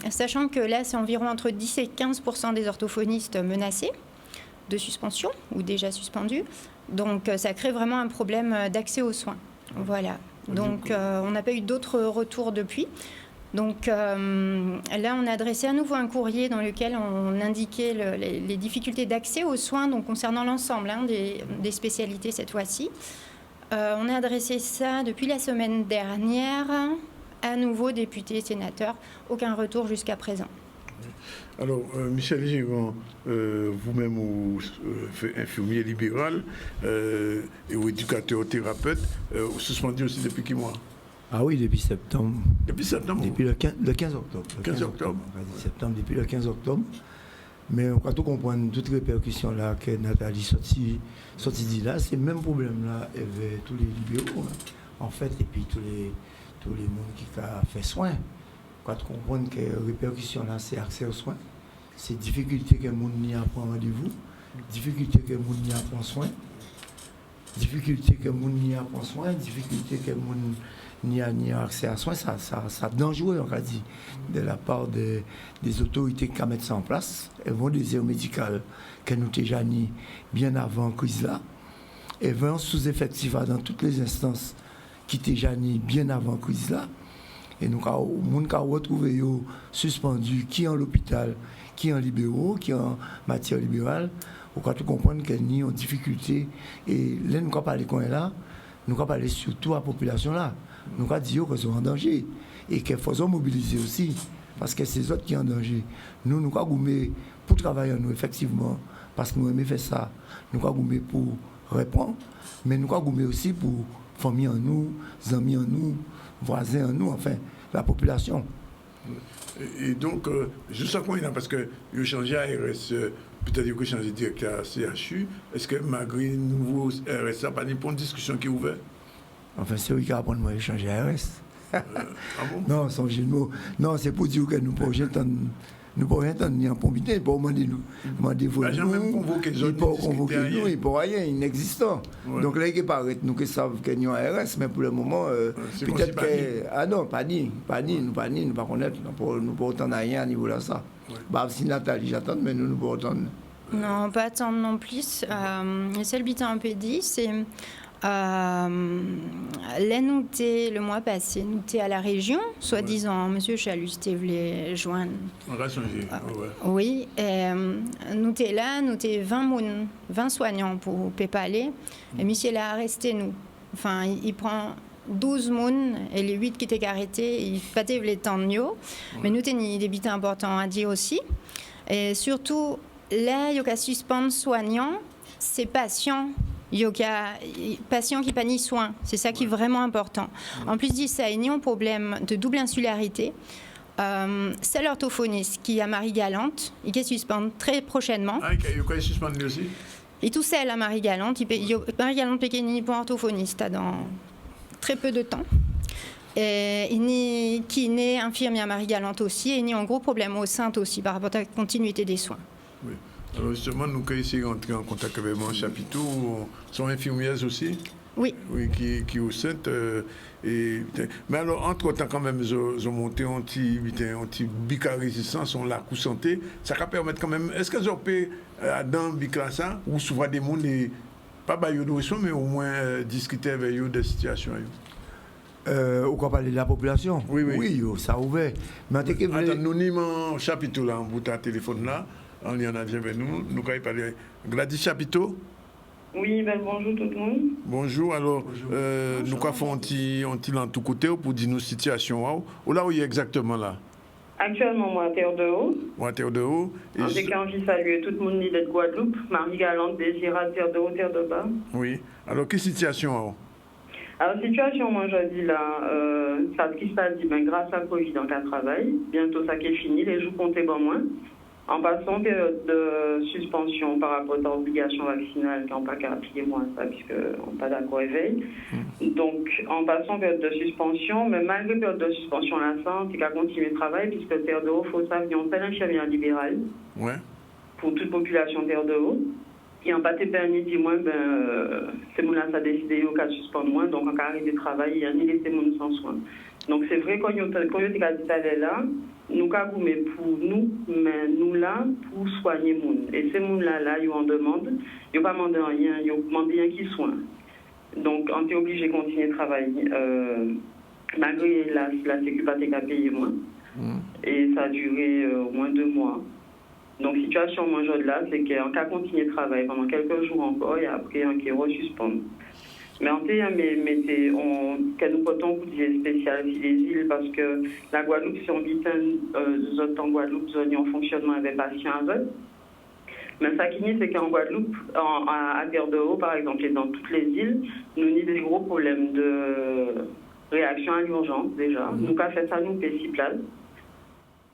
Sachant que là, c'est environ entre 10 et 15% des orthophonistes menacés de suspension ou déjà suspendus. Donc, ça crée vraiment un problème d'accès aux soins. Voilà. Donc, on n'a pas eu d'autres retours depuis. Donc là, on a adressé à nouveau un courrier dans lequel on indiquait les difficultés d'accès aux soins, donc concernant l'ensemble des spécialités cette fois-ci. On a adressé ça depuis la semaine dernière, à nouveau députés et sénateurs. Aucun retour jusqu'à présent. Alors, Michel Gérant, vous-même, infirmier libéral et éducateur thérapeute, suspendu aussi depuis quel mois? Ah oui, depuis septembre. Depuis septembre? Depuis le 15 octobre. Depuis le 15 octobre. Depuis le 15 octobre. Mais on va tout comprendre, toutes les répercussions là que Nathalie sorti dit là, c'est le même problème là avec tous les libéraux, hein, en fait, et puis tous les monde qui a fait soin. On va tout comprendre que les répercussions là, c'est accès aux soins, c'est difficulté que le monde n'y a pas rendez-vous, difficulté que le monde n'y a pas soin, difficulté que le monde n'y a pas soin, difficulté que le monde n'y a accès à soins, ça dangereux, on va dire, de la part des autorités qui mettent ça en place. Elles vont des aires médicales que nous déjà mis bien avant la crise là. Elles vont sous-effectifs dans toutes les instances qui étaient déjà mis bien avant la crise là. Et nous avons retrouvé suspendus, qui en l'hôpital, qui en libéraux, qui en matière libérale. On doit tout comprendre qu'elles n'y ont difficulté. Et là, nous avons parlé quand là, nous avons parlé surtout à la population là. Nous avons dit qu'elles sont en danger et qu'il faut mobiliser aussi parce que c'est eux qui sont en danger. Nous avons gommé pour travailler nous effectivement parce que nous aimons faire ça. Nous avons gommé pour répondre, mais nous avons gommé aussi pour famille en nous, amis en nous, voisins en nous, enfin la population. Et donc, juste à quoi il y a, parce que vous changez à RS, peut-être que vous changez de directeur à CHU, est-ce que malgré le nouveau RS, ça n'a pas une discussion qui est ouverte? Enfin, c'est lui qui a moi changer RS. Ah bon? Non, son jeu de mots. Non, c'est pour dire que nous ne pouvons rien entendre ni en pompier, pour demander nous. Demander vous. Ils même convoqué ils peuvent convoquer nous, ils ne peuvent rien, inexistant. Ouais. Donc là, ils paraît nous qui savent qu'il y a un RS, mais pour le moment, peut-être que. Ah non, pas ni, nous ne pas connaître, nous ne pouvons entendre rien à niveau de ça. Ouais. Bah, si Nathalie, j'attends, mais nous ne pouvons entendre. Non, pas attendre non plus. C'est le bitin un peu dit, c'est. Nous le mois passé, nous étions à la région, soi-disant, M. Chalusté voulait joindre. On va changer. Oui, nous étions là, nous étions 20 soignants pour Pépalé, et monsieur l'a arrêté nous. Enfin, il prend 12 personnes et les 8 qui étaient arrêtés, il pas les temps de mieux, mais nous avons des bits importants à dire aussi. Et surtout, là, il y a suspendre soignants, ces patients. Il y a des patients qui n'ont pas ni soins. C'est ça qui est vraiment important. En plus de ça, il y a un problème de double insularité. C'est l'orthophoniste qui a Marie-Galante. Il est suspendu très prochainement. Ah, il est suspendu aussi? Et tout seul à Marie-Galante. Marie-Galante Pékéni pour orthophoniste dans très peu de temps. Et il qui est infirmière à Marie-Galante aussi. Et il y a un gros problème au sein aussi par rapport à la continuité des soins. Oui. Alors justement, nous avons essayé d'entrer en contact avec mon chapiteau. Sont infirmières aussi? Oui. Oui, qui au sein. Mais alors, entre-temps, quand même, ils ont monté un petit bica résistance, on l'a coup santé. Ça va permettre quand même. Est-ce qu'ils ont pu, dans bica ça, ou souvent des gens, pas bailler de soins, mais au moins discuter avec eux des situations? Ou quoi parler de la population? Oui, ça a ouvert. Mais nous avons un chapiteau là, en bout de téléphone là. On y en a bien avec nous. Nous allons parler. Gladys Chapiteau? Oui, bonjour tout le monde. Bonjour. Alors, nous avons fait un petit tout côté pour dire nos situations. Où là où il est exactement là? Actuellement, moi, à Terre de Haut. À Terre de Haut. J'ai envie de saluer tout le monde de Guadeloupe. Marie-Galante, Désira, Terre de Haut, Terre de Bas. Oui. Alors, quelle situation? Alors, situation, moi, je dis là, ça qui se passe, grâce à Covid, en cas de travail. Bientôt, ça qui est fini. Les jours comptent bon moins. En passant période de suspension par rapport à l'obligation vaccinale, qui n'ont pas qu'à appliquer moins ça, puisqu'on n'est pas d'accord éveil. Donc, en passant période de suspension, mais malgré période de suspension, la santé qui a continué le travail, puisque Terre de Haut, il faut savoir qu'il y a plein d'infirmières libérales pour toute population Terre de Haut. Et en pas permis, dit moi, c'est mon là, ça a décidé qu'à suspendre moins, donc en cas d'arrêter de travail, il y a ni laisser mon sans soin. Donc, c'est vrai, quand il y a dit là, nous avons pour nous, mais nous là, pour soigner les gens. Et ces gens-là, ils en demandent, ils n'ont pas demandé rien, ils ont demandé rien qui soigne. Donc, on est obligé de continuer de travailler, malgré la sécurité qui a payé moins. Et ça a duré au moins 2 mois. Donc, situation moi là, c'est qu'en cas de continuer de travailler pendant quelques jours encore, et après, on est resuspendu. Mais en fait, nous portons un coup spécial ici les îles parce que la Guadeloupe, si on dit en Guadeloupe, nous en fonctionnement avec patients avec. Mais ça qui dit, c'est qu'en Guadeloupe, à Terre de Haut, par exemple, et dans toutes les îles, nous avons des gros problèmes de réaction à l'urgence déjà. Nous avons fait ça, nous, paie 6 places.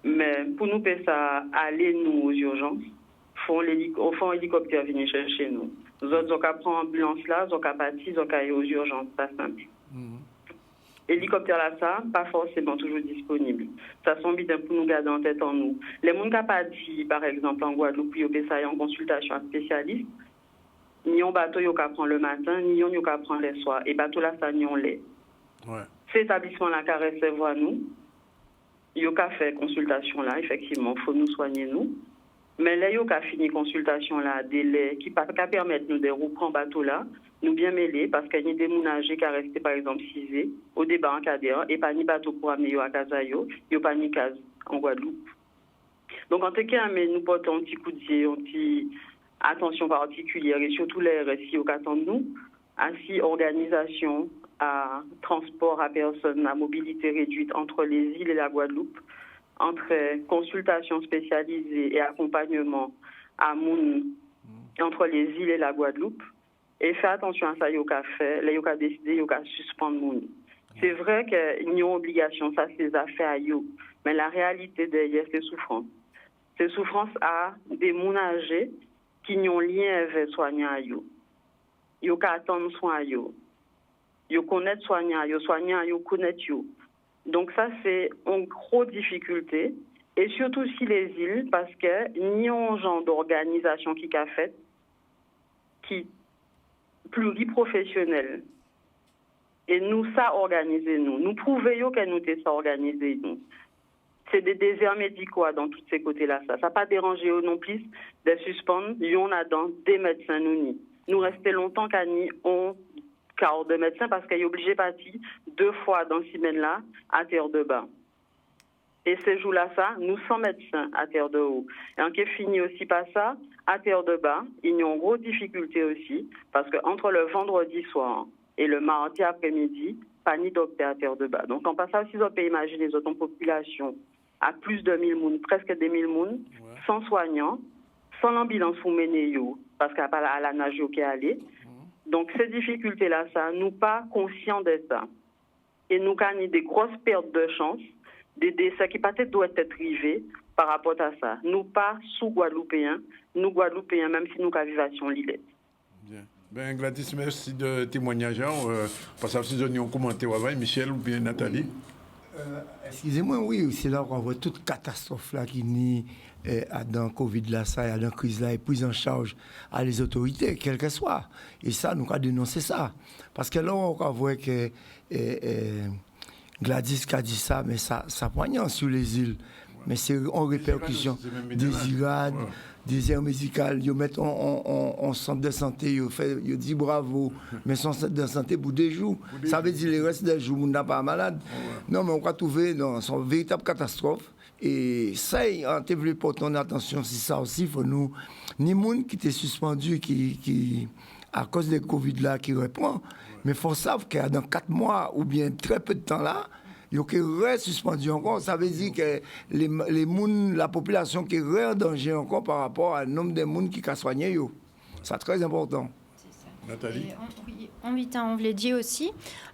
Mais pour nous, ça aller nous aux urgences. font hélicoptère venir chercher nous. Nous autres, on prend ambulance là, on partir, on aller aux urgences, pas simple. Hélicoptère là, ça, pas forcément toujours disponible. Ça sont bien pour nous garder en tête en nous. Les gens qui n'ont pas dit, par exemple, en Guadeloupe, ils ont ça en consultation à spécialiste, ni un bateau, ils prend le matin, ni un, ils prend le soir. Et bateau là, ça, ni on l'est. Ouais. Cet établissement-là, qui recevoir nous, ils ont fait consultation là, effectivement, il faut nous soigner nous. Mais là, ils ont fini consultation là, délai qui permettent nous de reprendre bateau là, nous bien mêler, parce qu'il y a des gens âgés qui sont restés, par exemple, 6 au débat en cadre, et pas ni bateau pour amener à Casayo, il n'y a pas ni case en Guadeloupe. Donc, en tout cas, nous portons un petit coup de pied, une petite attention particulière, et surtout les RSI qui attendent nous, ainsi organisation à transport à personnes à mobilité réduite entre les îles et la Guadeloupe, entre consultation spécialisée et accompagnement à Moun entre les îles et la Guadeloupe. Et faire attention à ça, Yoka fait, les Yoka décidé, Yoka suspendre Moun. C'est vrai qu'il y a une obligation, ça c'est des affaires à Yo, mais la réalité derrière, c'est souffrance. C'est souffrance à des Moun âgés qui n'ont lien avec soignant à Yo. Yoka attendre soin à Yo. Yo connaître soignant à Yo connaître Yo. Donc ça, c'est une grosse difficulté. Et surtout si les îles, parce que n'y a un genre d'organisation qui a fait, qui pluriprofessionnel. Et nous, ça organiser nous. Nous prouvons que nous sommes ça organiser nous. C'est des déserts médicaux dans tous ces côtés-là. Ça n'a pas dérangé non plus de suspendre. Il y en a dans des médecins nous restons longtemps qu'à ni on quart de médecins parce qu'il est obligé de partir 2 fois dans 6 semaines-là à terre de bas. Et ces jours-là, ça, nous sommes médecins à terre de haut. Et en qui finit aussi par ça, à terre de bas, il y a une grosse difficulté aussi, parce qu'entre le vendredi soir et le mardi après-midi, pas ni docteur à terre de bas. Donc, en passant aussi, on peut imaginer les autres populations à plus de 1000 mounes, presque 2000 mounes, sans soignants, sans l'ambulance pour mener, parce qu'il n'y a pas à la nage qui est allée. Donc, ces difficultés-là, ça, nous pas conscients de ça. Et nous avons des grosses pertes de chance, des décès qui peut-être doivent être rivés par rapport à ça. Nous pas sous-Guadeloupéens, nous Guadeloupéens, même si nous vivons l'île. Bien. Ben, Gladys, merci de témoignage. Parce que si nous avons commenté, Michel ou bien Nathalie. Excusez-moi, oui, c'est là qu'on voit toute catastrophe là qui nie dans Covid là, ça, dans crise là, et prise en charge à les autorités, quelles qu'elles soient. Et ça, nous avons dénoncé ça. Parce que là, on voit que Gladys qui a dit ça, mais ça poignant sur les îles. Mais c'est en répercussion des IRAD, des aires médicales. Ils mettent en centre de santé, ils disent bravo, mais son centre de santé pour 2 jours. Ça veut dire le reste des jours, on n'a pas malade. Non, mais on va trouver dans son véritable catastrophe. Et ça, on devrait porter ton attention sur ça aussi. Il faut nous, ni monde qui était suspendu, qui à cause de Covid là, qui reprend. Mais il faut savoir que dans 4 mois ou bien très peu de temps là, il y a suspendu encore. Ça veut dire que la population qui est en danger encore par rapport au nombre de gens qui ont soigné. C'est très important. Nathalie? En 8 ans, on vous l'a dit aussi.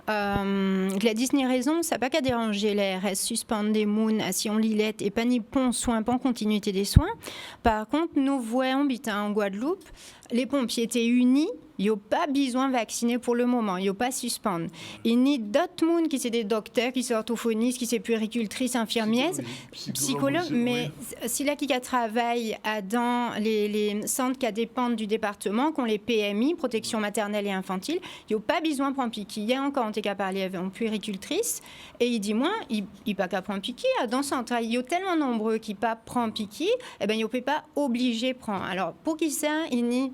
Gladys n'a raison, ça n'a pas qu'à déranger les RS, suspendre des mounes si on l'ilette et pas ni pont soin, pas en continuité des soins. Par contre, nous voyons en Guadeloupe, les pompiers étaient unis. Il n'y a pas besoin de vacciner pour le moment, il n'y a pas suspendre. Il y a d'autres gens qui sont des docteurs, qui sont orthophonistes, qui sont puéricultrices, infirmières, psychologues, mais si là qui travaillent dans les centres qui dépendent du département, qu'on les PMI, protection maternelle et infantile, il n'y a pas besoin de prendre piquet. Il y a encore, on a parlé avec une puéricultrice, et il dit, moi, il n'y a pas qu'à prendre piquet. Dans le centre, il y a tellement nombreux qui ne pas prendre piquet, eh ben, il ne peut pas obliger de prendre. Alors, pour qui ça, il n'y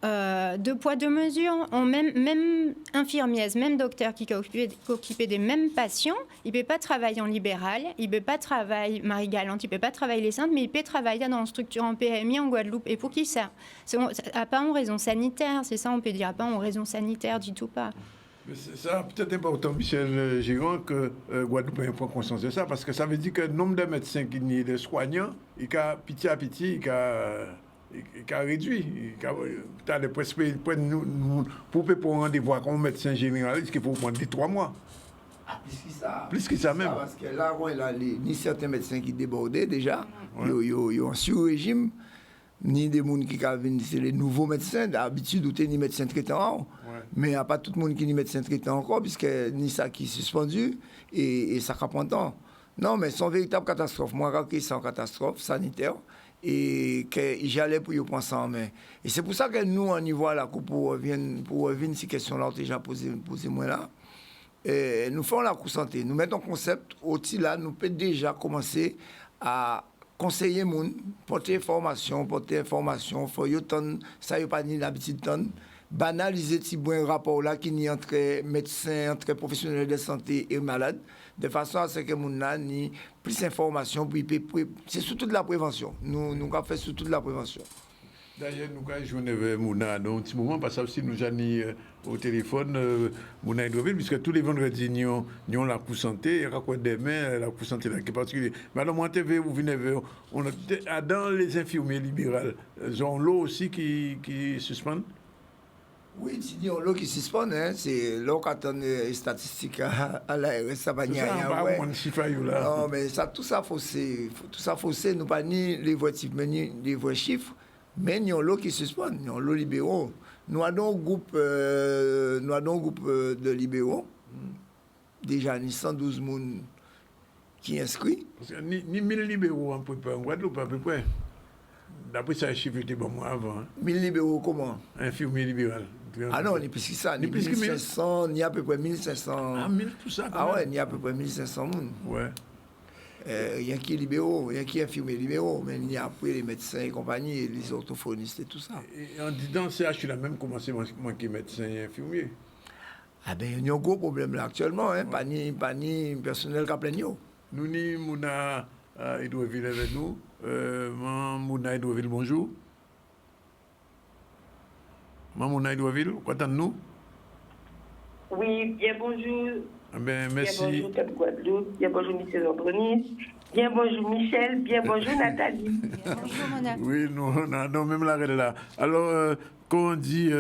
a 2 poids 2 mesures, même infirmières, même docteurs qui occupent des mêmes patients, il ne peut pas travailler en libéral, il ne peut pas travailler Marie-Galante, il ne peut pas travailler les centres, mais il peut travailler dans une structure en PMI en Guadeloupe. Et pour qui ça? Pas en raison sanitaire, c'est ça on peut dire, pas en raison sanitaire du tout pas. Mais ça peut-être important, Michel Giron, que Guadeloupe ait un point conscience de ça, parce que ça veut dire que le nombre de médecins qui n'y des soignants, il a petit à petit, il a réduit. Tu as des prescriptions pour rendez-vous avec un médecin généraliste qu'il faut prendre 3 mois. Plus que ça. Plus que ça même. Parce que là, il y a certains médecins qui débordaient déjà. Ils ont un sur-régime. ni des gens qui viennent, c'est les nouveaux médecins. D'habitude, on est ni médecin traitant, mais il n'y a pas tout le monde qui est ni médecin traitant encore, puisque ni ça qui est suspendu et ça prend temps. Non, mais c'est une véritable catastrophe. Moi, je crois que c'est une catastrophe sanitaire et que j'allais pour y prendre ça en main. Et c'est pour ça que nous, au niveau de la Coupe, pour revenir ces questions-là, on a déjà posé moi là. Nous faisons la Coupe santé. Nous mettons un concept, outil là, nous pouvons déjà commencer à conseiller les gens, porter information, faut y autant, ça y a pas ni l'habitude de banaliser ces bons rapports là qui n'y entre médecins, entre professionnels de santé et malades, de façon à ce que les gens aient plus d'informations. C'est surtout de la prévention. Nous avons fait surtout de la prévention. D'ailleurs, nous avons joué avec Mouna dans un petit moment, parce que aussi nous avons au téléphone Mouna Hydroville, puisque tous les vendredis, nous avons la Coupe santé, et raconte demain la Coupe santé là, qui est particulière. Mais alors, moi, TV, vous venez dans les infirmiers libérales, ils ont l'eau aussi qui suspendent? Oui, si on l'eau qui suspend, c'est l'eau qui attend les statistiques à l'ARS, ça va n'y avoir. Non, mais ça, tout ça faussé, nous pas ni les vrais chiffres, mais ni les vrais chiffres. Mais nous avons l'eau qui suspend, nous avons l'eau libéraux. Nous avons un groupe de libéraux, déjà 112 personnes qui inscrits. Ni 1000 libéraux en Guadeloupe à peu près. D'après ça, les chiffres étaient bon moi avant. 1000 libéraux comment? Infirmiers libéraux. Ah non, ni plus que ça. Ni plus que 1500, ni à peu près 1500. Ah, 1000 tout ça. Ah ouais, ni à peu près 1500 personnes. Ouais. Il y a qui est libéraux, il y a qui est infirmiers libéraux, mais il y a après les médecins et compagnie, les orthophonistes et tout ça. Et en disant CH, il a même commencé à manquer médecins et infirmiers. Ah ben, il y a un gros problème là actuellement, hein, pas ni personnel qui plaignent. Nous, ni Mouna Hydroville avec nous. Mouna Hydroville, bonjour. Mouna Hydroville, qu'attendez-nous? Oui, bien bonjour. Ben, merci. Bien bonjour, Cap Guadeloupe. Bien bonjour, Michel Andronis. Bien bonjour, Michel. Bien bonjour, Nathalie. Bien bonjour, Mona. Oui, non, même la reine là. Alors, quand on dit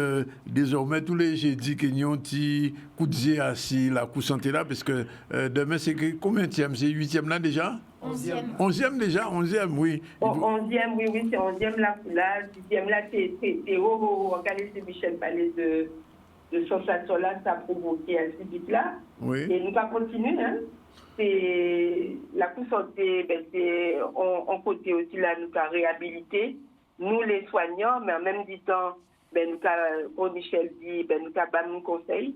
désormais, tous les jeudis, qu'il y a un petit coup de jet assis, la coup santé là, parce que demain, c'est combien de C'est 8e là déjà? 11e. 11e déjà? 11e, oui. 11e, oui, c'est 11e là. 10e là, c'est regardez, c'est Michel parlait de sensation là, ça a provoqué un subit là. Oui. Et nous pas continuer, hein. C'est la coup santé, ben, c'est on côté aussi là, nous avons réhabilité, nous les soignants, mais en même temps, ben, nous comme Michel dit, ben, nous avons un conseil.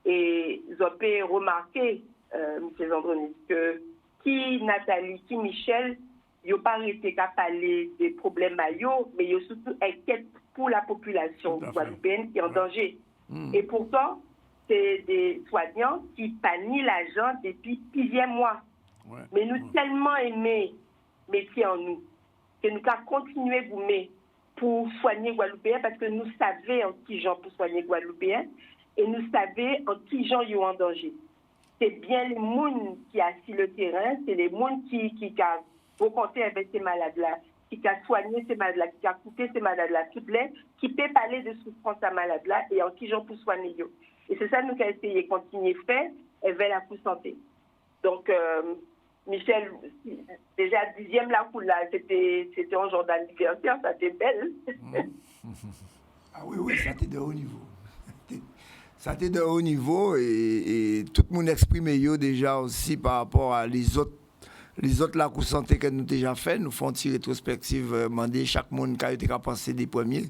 Et vous avez remarqué, M. Andronis, que qui Nathalie, qui Michel, ils n'ont pas arrêté qu'à parler des problèmes à eux, mais ils sont surtout inquiets pour la population guadeloupéenne qui est en danger. Et pourtant, c'est des soignants qui pannient l'argent depuis plusieurs mois. Ouais. Mais nous tellement aimé métier en nous que nous avons continué à gommer pour soigner Guadeloupéens parce que nous savions en qui gens pour soigner Guadeloupéens et nous savions en qui gens sont en danger. C'est bien les gens qui ont assis le terrain, c'est les gens qui ont rencontré avec ces malades-là, qui a soigné ces malades-là, qui a coupé ces malades-là, toutes les, qui peut parler de souffrance à malades-là et en qui gens pour soigner eux. Et c'est ça que nous avons essayé de continuer à faire vers la coup santé. Donc, Michel, déjà 10e la coup là, c'était un jour d'anniversaire, ça c'était belle. Ah oui, ça était de haut niveau. Ça était de haut niveau et tout le monde exprimait déjà aussi par rapport à les autres la coup santé que nous avons déjà fait. Nous faisons une rétrospective, demander chaque monde qui a été pensé des premiers.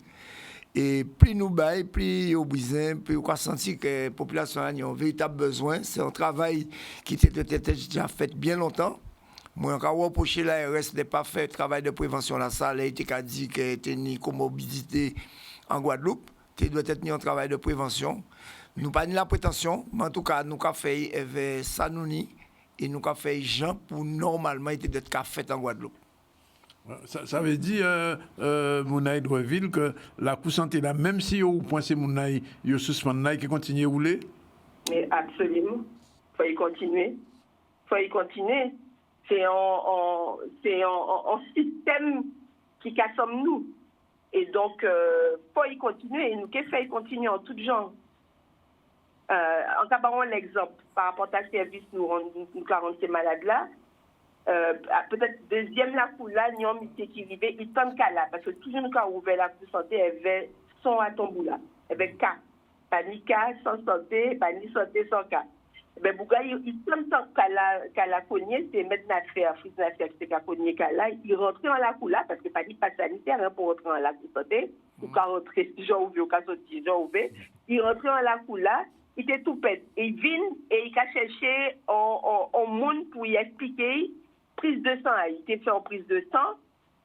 Et plus nous baillons, plus au besoin, plus on senti que la population a un véritable besoin. C'est un travail qui était déjà fait bien longtemps. Moi, quand on reproche l'ARS de ne pas faire le travail de prévention, là, ça a été dit qu'il y a une comorbidité en Guadeloupe. Il doit être un travail de prévention. Nous pas ni la prétention, mais en tout cas, nous avons fait avec Sanouni et nous avons fait Jean pour normalement être fait en Guadeloupe. Ça veut dire, Mouna Hydroville, que la coup santé là, même si vous pensez Mouna, vous suspendez, qui continue à rouler? Mais absolument. Il faut y continuer. C'est un système qui cassomme nous. Et donc, il faut y continuer. Et nous, qu'est-ce qu'il faut y continuer en tout genre? En cas l'exemple, par rapport à service, nous rendons ces malades-là. peut-être deuxième la coula, n'y a mis qui arrivait, il tente qu'à là, parce que toujours nous quand ouvert la cour santé, elle avait son à tomboula, elle avait cas, pas ni cas sans santé, pas ni santé sans cas. Ben Bouga, il tente qu'à la cogner, c'est mettre l'affaire, Frise l'affaire, c'est qu'à cogner qu'à là, il rentrait dans la coula, parce que pas ni pas sanitaire hein, pour rentrer dans la cour santé, ou quand rentrer, genre ouvert, ou quand sortir, genre ouvert, il rentrait dans la coula, il était tout pète, et il vient et il a cherché en monde pour y expliquer prise de sang. Il était fait en prise de sang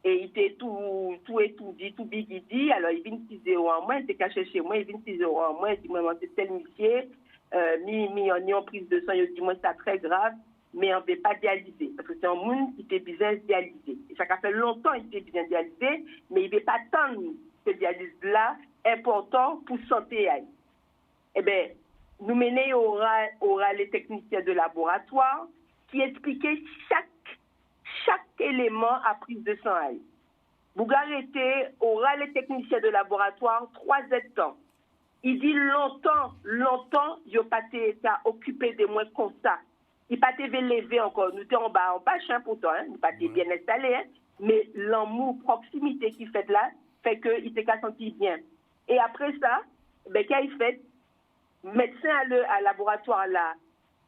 et il était tout étourdi, tout bigidi. Alors il vient 6 € en moins, il était caché chez moi, il vient 6 € en moins, il dit moi c'est tel métier, mis en prise de sang, il dit moi c'est très grave, mais on ne veut pas dialyser. Parce que c'est un monde qui était bien dialysé. Et ça fait longtemps qu'il était bien dialysé, mais il ne veut pas tant ce dialyse-là important pour santé. Eh bien, nous menons aura les techniciens de laboratoire qui expliquaient chaque élément à prise de sang. Bougar aura les techniciens de laboratoire 3 ans. Il dit longtemps, il n'a pas été occupé de moi comme ça. Il n'a pas été levé encore. Nous étions en bas pourtant, nous n'avons pas été bien installés, mais l'amour, proximité qu'il fait là, fait qu'il s'est senti bien. Et après ça, ben, quand il fait, médecin à laboratoire là,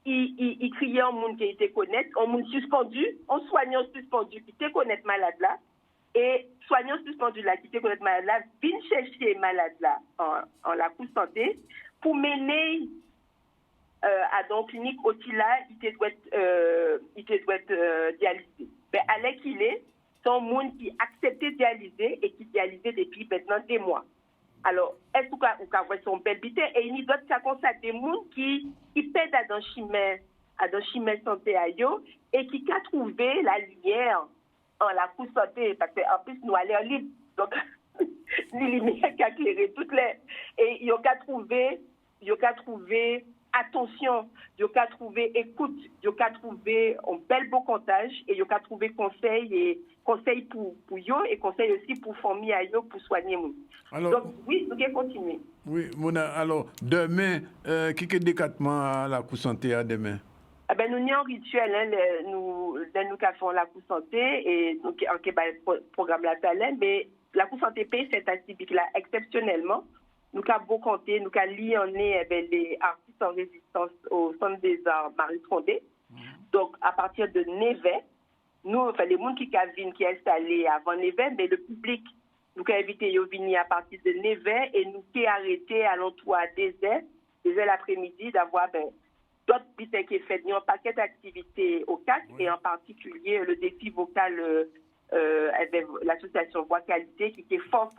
il criait en monde qui était connaître, en monde suspendu, en soignant suspendu qui était connaître malade là, et soignant suspendu là qui était connaître malade là, vient chercher malade là en la cour santé pour mener à dans clinique aussi là, il doit être dialysé. Ben à qu'il est, son monde qui acceptait dialyser et qui dialysait depuis maintenant des mois. Alors, est-ce qu'on voit son bel bité? Et il y a d'autres cas comme ça, des gens qui pèdent à dans chimère santé à yo et qui a trouvé la lumière en la cour santé, parce qu'en plus, nous allons libre. Donc, les lumières qui a éclairé toutes les. Et il y a trouvé attention, il y a trouvé écoute, il y a trouvé un bel beau comptage et il y a trouvé conseil pour yo et conseil aussi pour famille à yo pour soigner nous. Alors, donc oui, nous allons continuer. Oui, Mona, alors demain, qui est le décatement à la cour santé à demain? Eh ben, nous avons un rituel, hein, nous faisons la cour santé et nous avons le programme la talent, mais la cour santé paye cette activité là exceptionnellement. Nous avons beau compter, nous avons lié en les artistes en résistance au Centre des Arts Marie Trondé. Donc, à partir de Névet, nous, enfin, les gens qui sont installés avant Névet, mais le public, nous avons invité à venir à partir de Névet et nous avons arrêté à l'entour des ailes l'après-midi d'avoir d'autres bits qui sont faits. Il y a un paquet d'activités au CAC et en particulier le défi vocal avec l'association Voix Qualité qui est fort,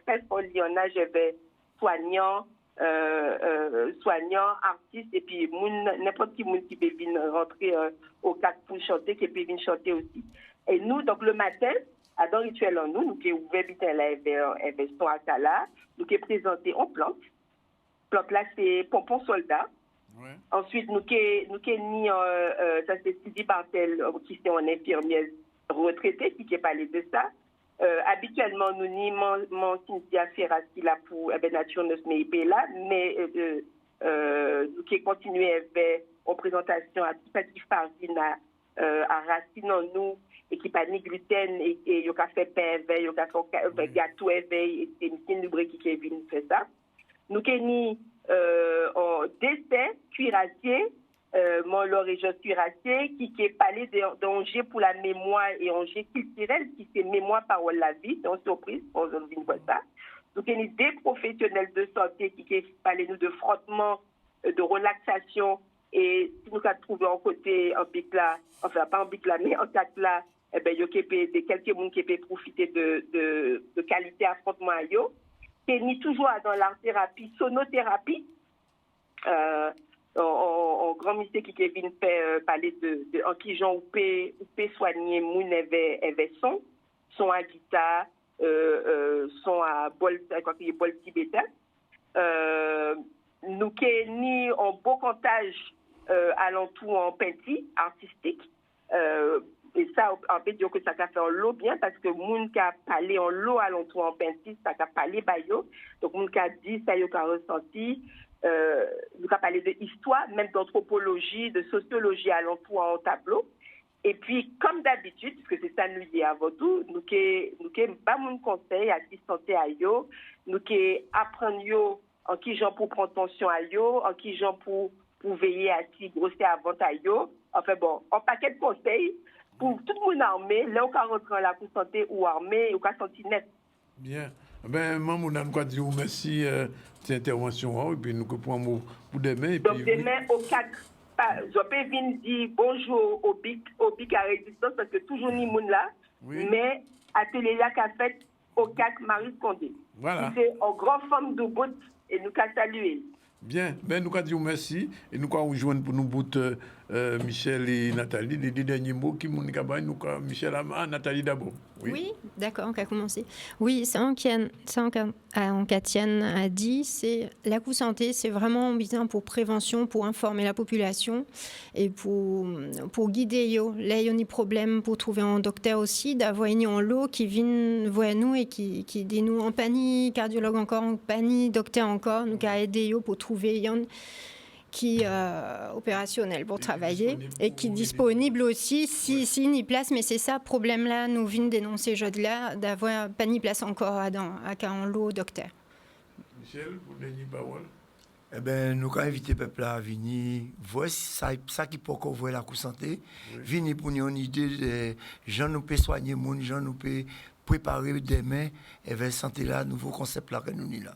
très fort lionnage avec soignants, artistes, et puis n'importe qui qui peut venir rentrer au cadre pour chanter, qui peut venir chanter aussi. Et nous, donc le matin, à dans rituel en nous avons ouvert son à là, nous avons présenté en plante. Plante là, c'est pompon soldat. Ouais. Ensuite, nous avons mis, ça c'est Sidi Bartel, qui est une infirmière retraitée, qui a parlé de ça. Habituellement, nous n'y Cynthia Ferras qui là pour nature ne se met là, mais nous qui continuons avec en présentation à petit farine à racine en nous et qui pas ni gluten et il y a fait pain il y a fait gâteau et c'est une lubrique qui est venu faire ça. Nous qui ni en dessert cuirassier mon région cuirassier qui est parlé d'Angers pour la mémoire et Angers culturel qui c'est mémoire parole la vie, c'est une surprise on vient voir ça. Donc il y a des professionnels de santé qui parlé nous de frottement, de relaxation et si nous avons trouvé en côté en pic là, enfin pas en pic là mais en quatre là, eh ben il y a quelques monde qui peut profiter de qualité affrontement à yo. Et ni toujours dans l'art thérapie, sonothérapie. En grand ministère qui vient faire parler de en qui Jean ou peut soigner moun avait son à guitare son à bol tibétain nous qui ni en beau comptage alentour en peinture artistique et ça en fait dire que ça a fait en l'eau bien parce que moun qui a parlé en l'eau alentour en peinture ça a parlé bayo donc moun qui a dit ça y a ressenti nous avons parlé de histoire, même d'anthropologie, de sociologie à l'emploi en tableau. Et puis, comme d'habitude, parce que c'est ça nous dit avant tout, nous avons pas mon conseil à santé à yo, nous apprendre yo en qui gens pour prendre attention à yo, en qui gens pour veiller à qui grosser avant à yo. Enfin bon, un paquet de conseils pour tout le monde armé, là où on rentrer la pour santé ou armé, ou qu'à sentir net. Bien. Ben, maman, on a dire merci de cette intervention, et puis nous pouvons pour demain. Donc, demain, au 4. Je peux venir dire bonjour au BIC à Résistance parce que toujours ni monde là, mais atelier là qu'a fait au CAC Marie Condé. Voilà. C'est en grande forme de bout et nous qu'à saluer. Bien, ben nous allons dire merci et nous allons rejoindre pour nous bout Michel et Nathalie, les deux derniers mots qui m'ont dit Michel et Nathalie d'abord. Oui, d'accord, on va commencer. Oui, ça Katienne a dit, c'est la coup santé, c'est vraiment bien pour prévention, pour informer la population et pour guider yo. Là, il y a des problèmes pour trouver un docteur aussi, d'avoir en lot qui vient voir nous et qui dit nous en panique, cardiologue encore en panique, docteur encore, nous a aidé yo pour trouver qui opérationnel pour travailler et qui est disponible aussi si ni place, mais c'est ça problème là nous venons dénoncer jeudi là d'avoir pas ni place encore à en lot docteur. Michel, vous n'avez pas parole. Eh ben nous quand inviter peuple à venir voir ça qui peut encore voir la coup santé, venir pour nous une idée de gens nous peut soigner monde, gens nous peut préparer demain et vers santé là nouveau concept là que nous ni là.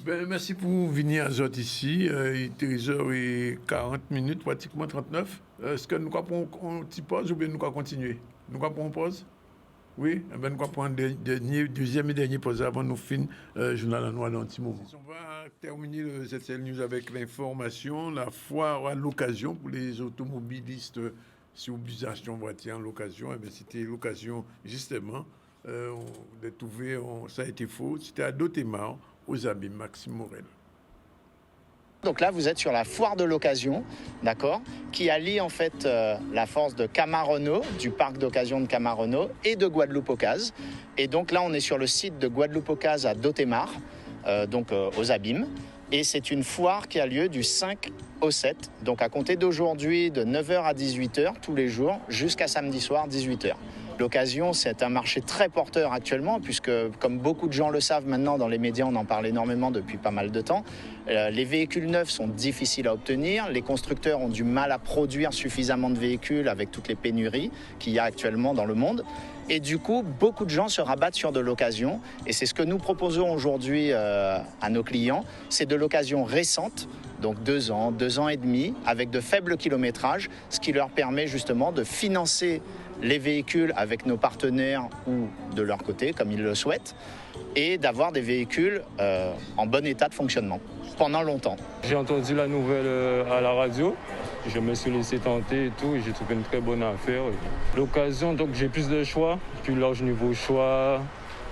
Ben, merci pour venir à Zot ici. Il est 13h40, pratiquement 39. Est-ce que nous allons prendre une petite pause ou bien nous allons continuer? Nous allons prendre une pause? Oui? Ben, nous allons prendre deuxième et dernière pause avant nous finir le journal en noir dans un petit moment. On va terminer le ZCL News avec l'information. La foire à l'occasion pour les automobilistes sur l'utilisation voiture en l'occasion. Eh c'était l'occasion justement de trouver, ça a été faux, c'était à Dotemar, aux Abîmes, Maxime Morel. Donc là, vous êtes sur la foire de l'occasion, d'accord, qui allie en fait la force de Camarono, du parc d'occasion de Camarono, et de Guadeloupe-Ocase. Et donc là, on est sur le site de Guadeloupe-Ocase à Dotemar, donc aux Abîmes. Et c'est une foire qui a lieu du 5 au 7, donc à compter d'aujourd'hui de 9h à 18h tous les jours, jusqu'à samedi soir 18h. L'occasion, c'est un marché très porteur actuellement, puisque comme beaucoup de gens le savent maintenant, dans les médias, on en parle énormément depuis pas mal de temps. Les véhicules neufs sont difficiles à obtenir, les constructeurs ont du mal à produire suffisamment de véhicules avec toutes les pénuries qu'il y a actuellement dans le monde. Et du coup, beaucoup de gens se rabattent sur de l'occasion. Et c'est ce que nous proposons aujourd'hui à nos clients. C'est de l'occasion récente, donc 2 ans, 2 ans et demi, avec de faibles kilométrages, ce qui leur permet justement de financer les véhicules avec nos partenaires ou de leur côté, comme ils le souhaitent, et d'avoir des véhicules en bon état de fonctionnement pendant longtemps. J'ai entendu la nouvelle à la radio, je me suis laissé tenter et tout, et j'ai trouvé une très bonne affaire. L'occasion, donc j'ai plus de choix, plus large niveau choix.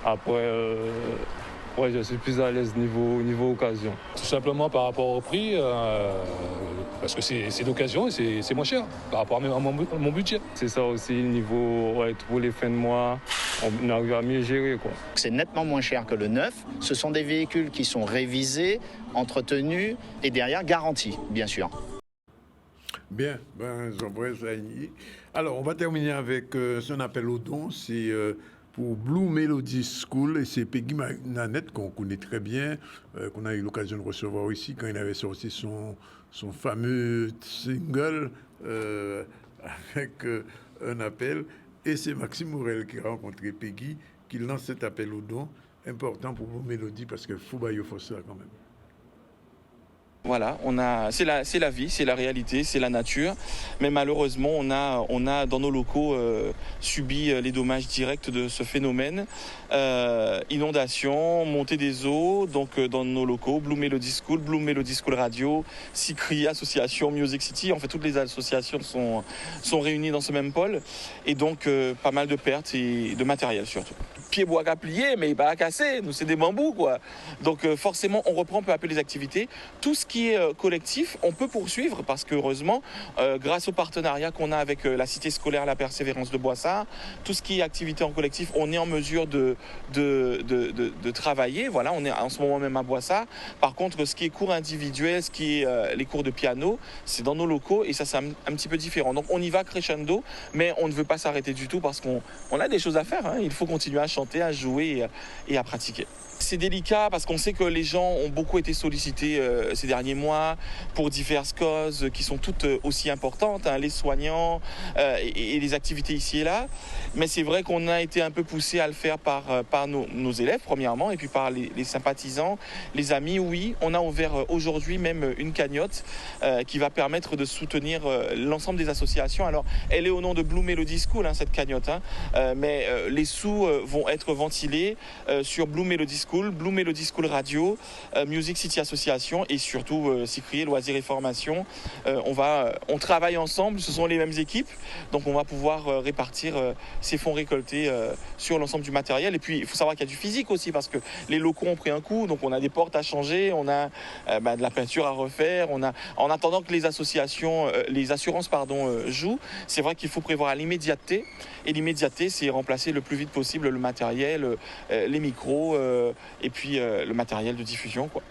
Après, je suis plus à l'aise niveau occasion. Tout simplement par rapport au prix, parce que c'est d'occasion et c'est moins cher par rapport à mon budget. C'est ça aussi, niveau pour les fins de mois, on arrive à mieux gérer, quoi. C'est nettement moins cher que le neuf. Ce sont des véhicules qui sont révisés, entretenus et derrière garantis, bien sûr. Bien, Jean-Brice Zaini. Alors, on va terminer avec son appel au don. C'est pour Blue Melody School, et c'est Peggy Nanette qu'on connaît très bien, qu'on a eu l'occasion de recevoir ici quand il avait sorti son fameux single avec un appel. Et c'est Maxime Morel qui a rencontré Peggy, qui lance cet appel au don, important pour Blue Melody, parce qu'il faut bailler ça quand même. Voilà, c'est la vie, c'est la réalité, c'est la nature. Mais malheureusement, on a dans nos locaux subi les dommages directs de ce phénomène. Inondations, montée des eaux, donc dans nos locaux, Blue Melody School Radio, SICRI, Association Music City. En fait, toutes les associations sont réunies dans ce même pôle. Et donc, pas mal de pertes et de matériel surtout. pied bois qu'à plier, mais il pas à casser. Nous, c'est des bambous, quoi. Donc, forcément, on reprend peu à peu les activités. Tout ce qui est collectif, on peut poursuivre parce qu'heureusement, grâce au partenariat qu'on a avec la cité scolaire La Persévérance de Boissard, tout ce qui est activité en collectif, on est en mesure de travailler. Voilà, on est en ce moment même à Boissard. Par contre, ce qui est cours individuels, ce qui est les cours de piano, c'est dans nos locaux et ça, c'est un petit peu différent. Donc, on y va crescendo, mais on ne veut pas s'arrêter du tout parce qu'on a des choses à faire. Hein. Il faut continuer à chanter, à jouer et à pratiquer. C'est délicat parce qu'on sait que les gens ont beaucoup été sollicités ces derniers mois pour diverses causes qui sont toutes aussi importantes, hein, les soignants et les activités ici et là. Mais c'est vrai qu'on a été un peu poussé à le faire par nos élèves, premièrement, et puis par les sympathisants, les amis. Oui, on a ouvert aujourd'hui même une cagnotte qui va permettre de soutenir l'ensemble des associations. Alors, elle est au nom de Blue Melody School, hein, cette cagnotte, hein, mais les sous vont être ventilés sur Blue Melody School, Blue Melody School Radio, Music City Association et surtout Cyprier Loisirs et Formation. On travaille ensemble, ce sont les mêmes équipes, donc on va pouvoir répartir ces fonds récoltés sur l'ensemble du matériel. Et puis il faut savoir qu'il y a du physique aussi parce que les locaux ont pris un coup, donc on a des portes à changer, on a de la peinture à refaire, en attendant que les associations, les assurances jouent, c'est vrai qu'il faut prévoir à l'immédiateté. Et l'immédiateté, c'est remplacer le plus vite possible le matériel, les micros et puis le matériel de diffusion, quoi.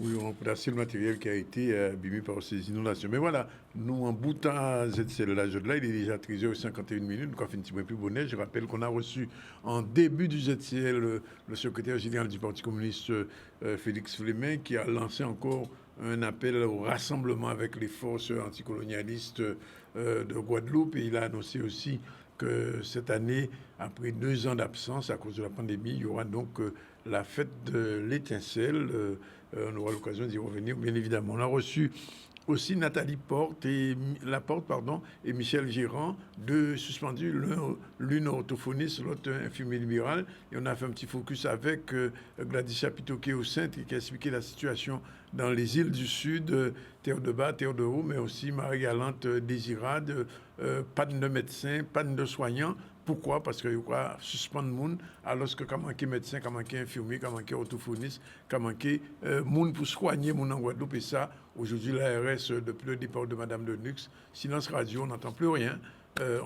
Oui, on remplacer le matériel qui a été abîmé par ces inondations. Mais voilà, nous, en boutant ZCL là, il est déjà 13h51 minutes, donc on fait un petit peu plus bonnet. Je rappelle qu'on a reçu en début du ZCL le secrétaire général du Parti communiste, Félix Flemin, qui a lancé encore un appel au rassemblement avec les forces anticolonialistes de Guadeloupe. Et il a annoncé aussi que cette année, après 2 ans d'absence à cause de la pandémie, il y aura donc la fête de l'étincelle. On aura l'occasion d'y revenir, bien évidemment. On a reçu aussi Nathalie Laporte et Michel Girand, deux suspendus, l'une orthophoniste, l'autre infirmier libéral. Et on a fait un petit focus avec Gladys Chapiteau qui est au centre et qui a expliqué la situation dans les îles du Sud, Terre de Bas, Terre de Haut, mais aussi Marie-Galante, Désirade, panne de médecins, panne de soignants. Pourquoi? Parce qu'il y a suspendre le monde, alors que quand manqué médecin, quand manqué infirmier, quand manqué orthophoniste, quand manqué monde pour soigner mon en Guadeloupe. Et ça, aujourd'hui, l'ARS, depuis le départ de Madame Lenux, silence radio, on n'entend plus rien.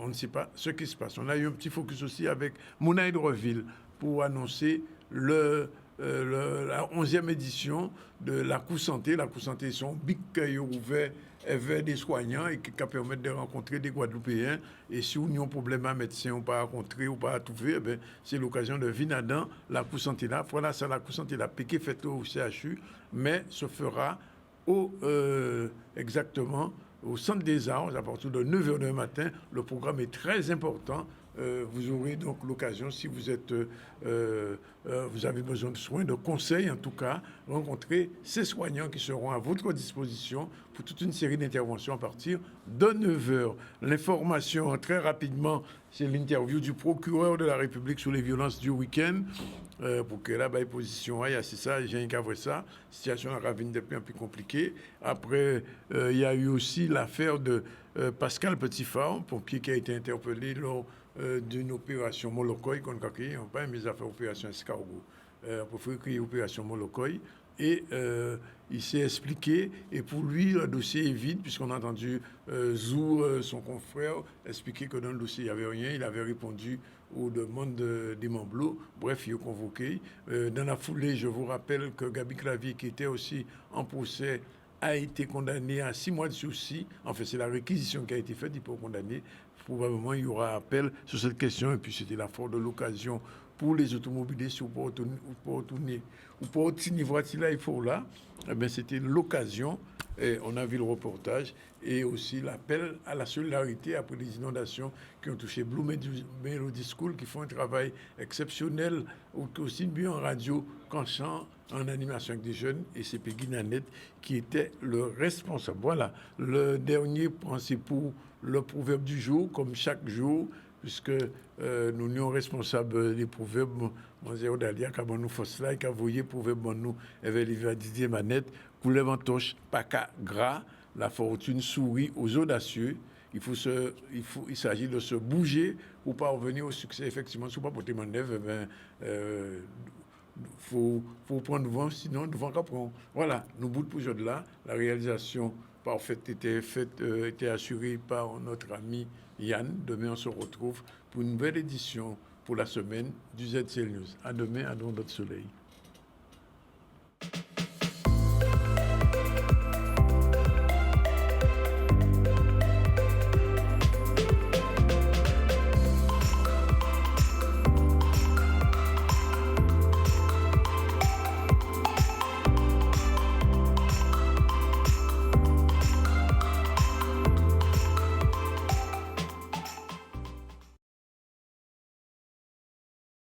On ne sait pas ce qui se passe. On a eu un petit focus aussi avec Mouna Hydreville pour annoncer la 11e édition de la Coup Santé. La Coup Santé, son bic ouvert vers des soignants et qui permettent de rencontrer des Guadeloupéens. Et si on a un problème à médecin, ou pas à rencontrer, ou pas à trouver, eh c'est l'occasion de venir dans la Coup Santé là. Voilà, ça, la Coup Santé là, piqué fait au CHU, mais se fera exactement au Centre des Arts à partir de 9h du matin. Le programme est très important. Vous aurez donc l'occasion, si vous avez besoin de soins, de conseils en tout cas, rencontrer ces soignants qui seront à votre disposition pour toute une série d'interventions à partir de 9h. L'information, très rapidement, c'est l'interview du procureur de la République sur les violences du week-end. Pour que là, il position, c'est ça, j'ai qu'à voir ça. Situation à Ravine de plus en plus compliquée. Après, il y a eu aussi l'affaire de Pascal Petitfort, pompier qui a été interpellé lors d'une opération Molokoï, qu'on a créé, on n'a pas mis à faire opération escargot. Pour faire créer opération Molokoï. Et il s'est expliqué, et pour lui, le dossier est vide, puisqu'on a entendu Zou, son confrère, expliquer que dans le dossier, il n'y avait rien. Il avait répondu aux demandes des Mamblots. Bref, il est convoqué. Dans la foulée, je vous rappelle que Gabi Clavier, qui était aussi en procès, a été condamné à 6 mois de sursis. En fait, c'est la réquisition qui a été faite, il peut condamner. Probablement, il y aura appel sur cette question. Et puis, c'était la force de l'occasion pour les automobilistes ou pour retourner ou pour obtenir voiture là, il faut là. C'était l'occasion. Et on a vu le reportage et aussi l'appel à la solidarité après les inondations qui ont touché Blue Melody School, qui font un travail exceptionnel, aussi bien en radio qu'en chant, en animation avec des jeunes. Et c'est Peggy Nanette qui était le responsable. Voilà, le dernier point, c'est pour le proverbe du jour, comme chaque jour, puisque nous sommes responsables des proverbes. Monsieur Dalia, qui a nous force là, qui a voyé proverbe nous, Evelyn Didier Manette, coulève en toche, pas qu'à gras, la fortune sourit aux audacieux, il s'agit de se bouger pour parvenir au succès. Effectivement, si on ne peut pas porter manœuvre, faut prendre vent, sinon devant qu'après. Voilà, nous bout pour de là. La réalisation parfaite était assurée par notre ami Yann. Demain, on se retrouve pour une nouvelle édition pour la semaine du ZCL News. À demain, à dans notre soleil.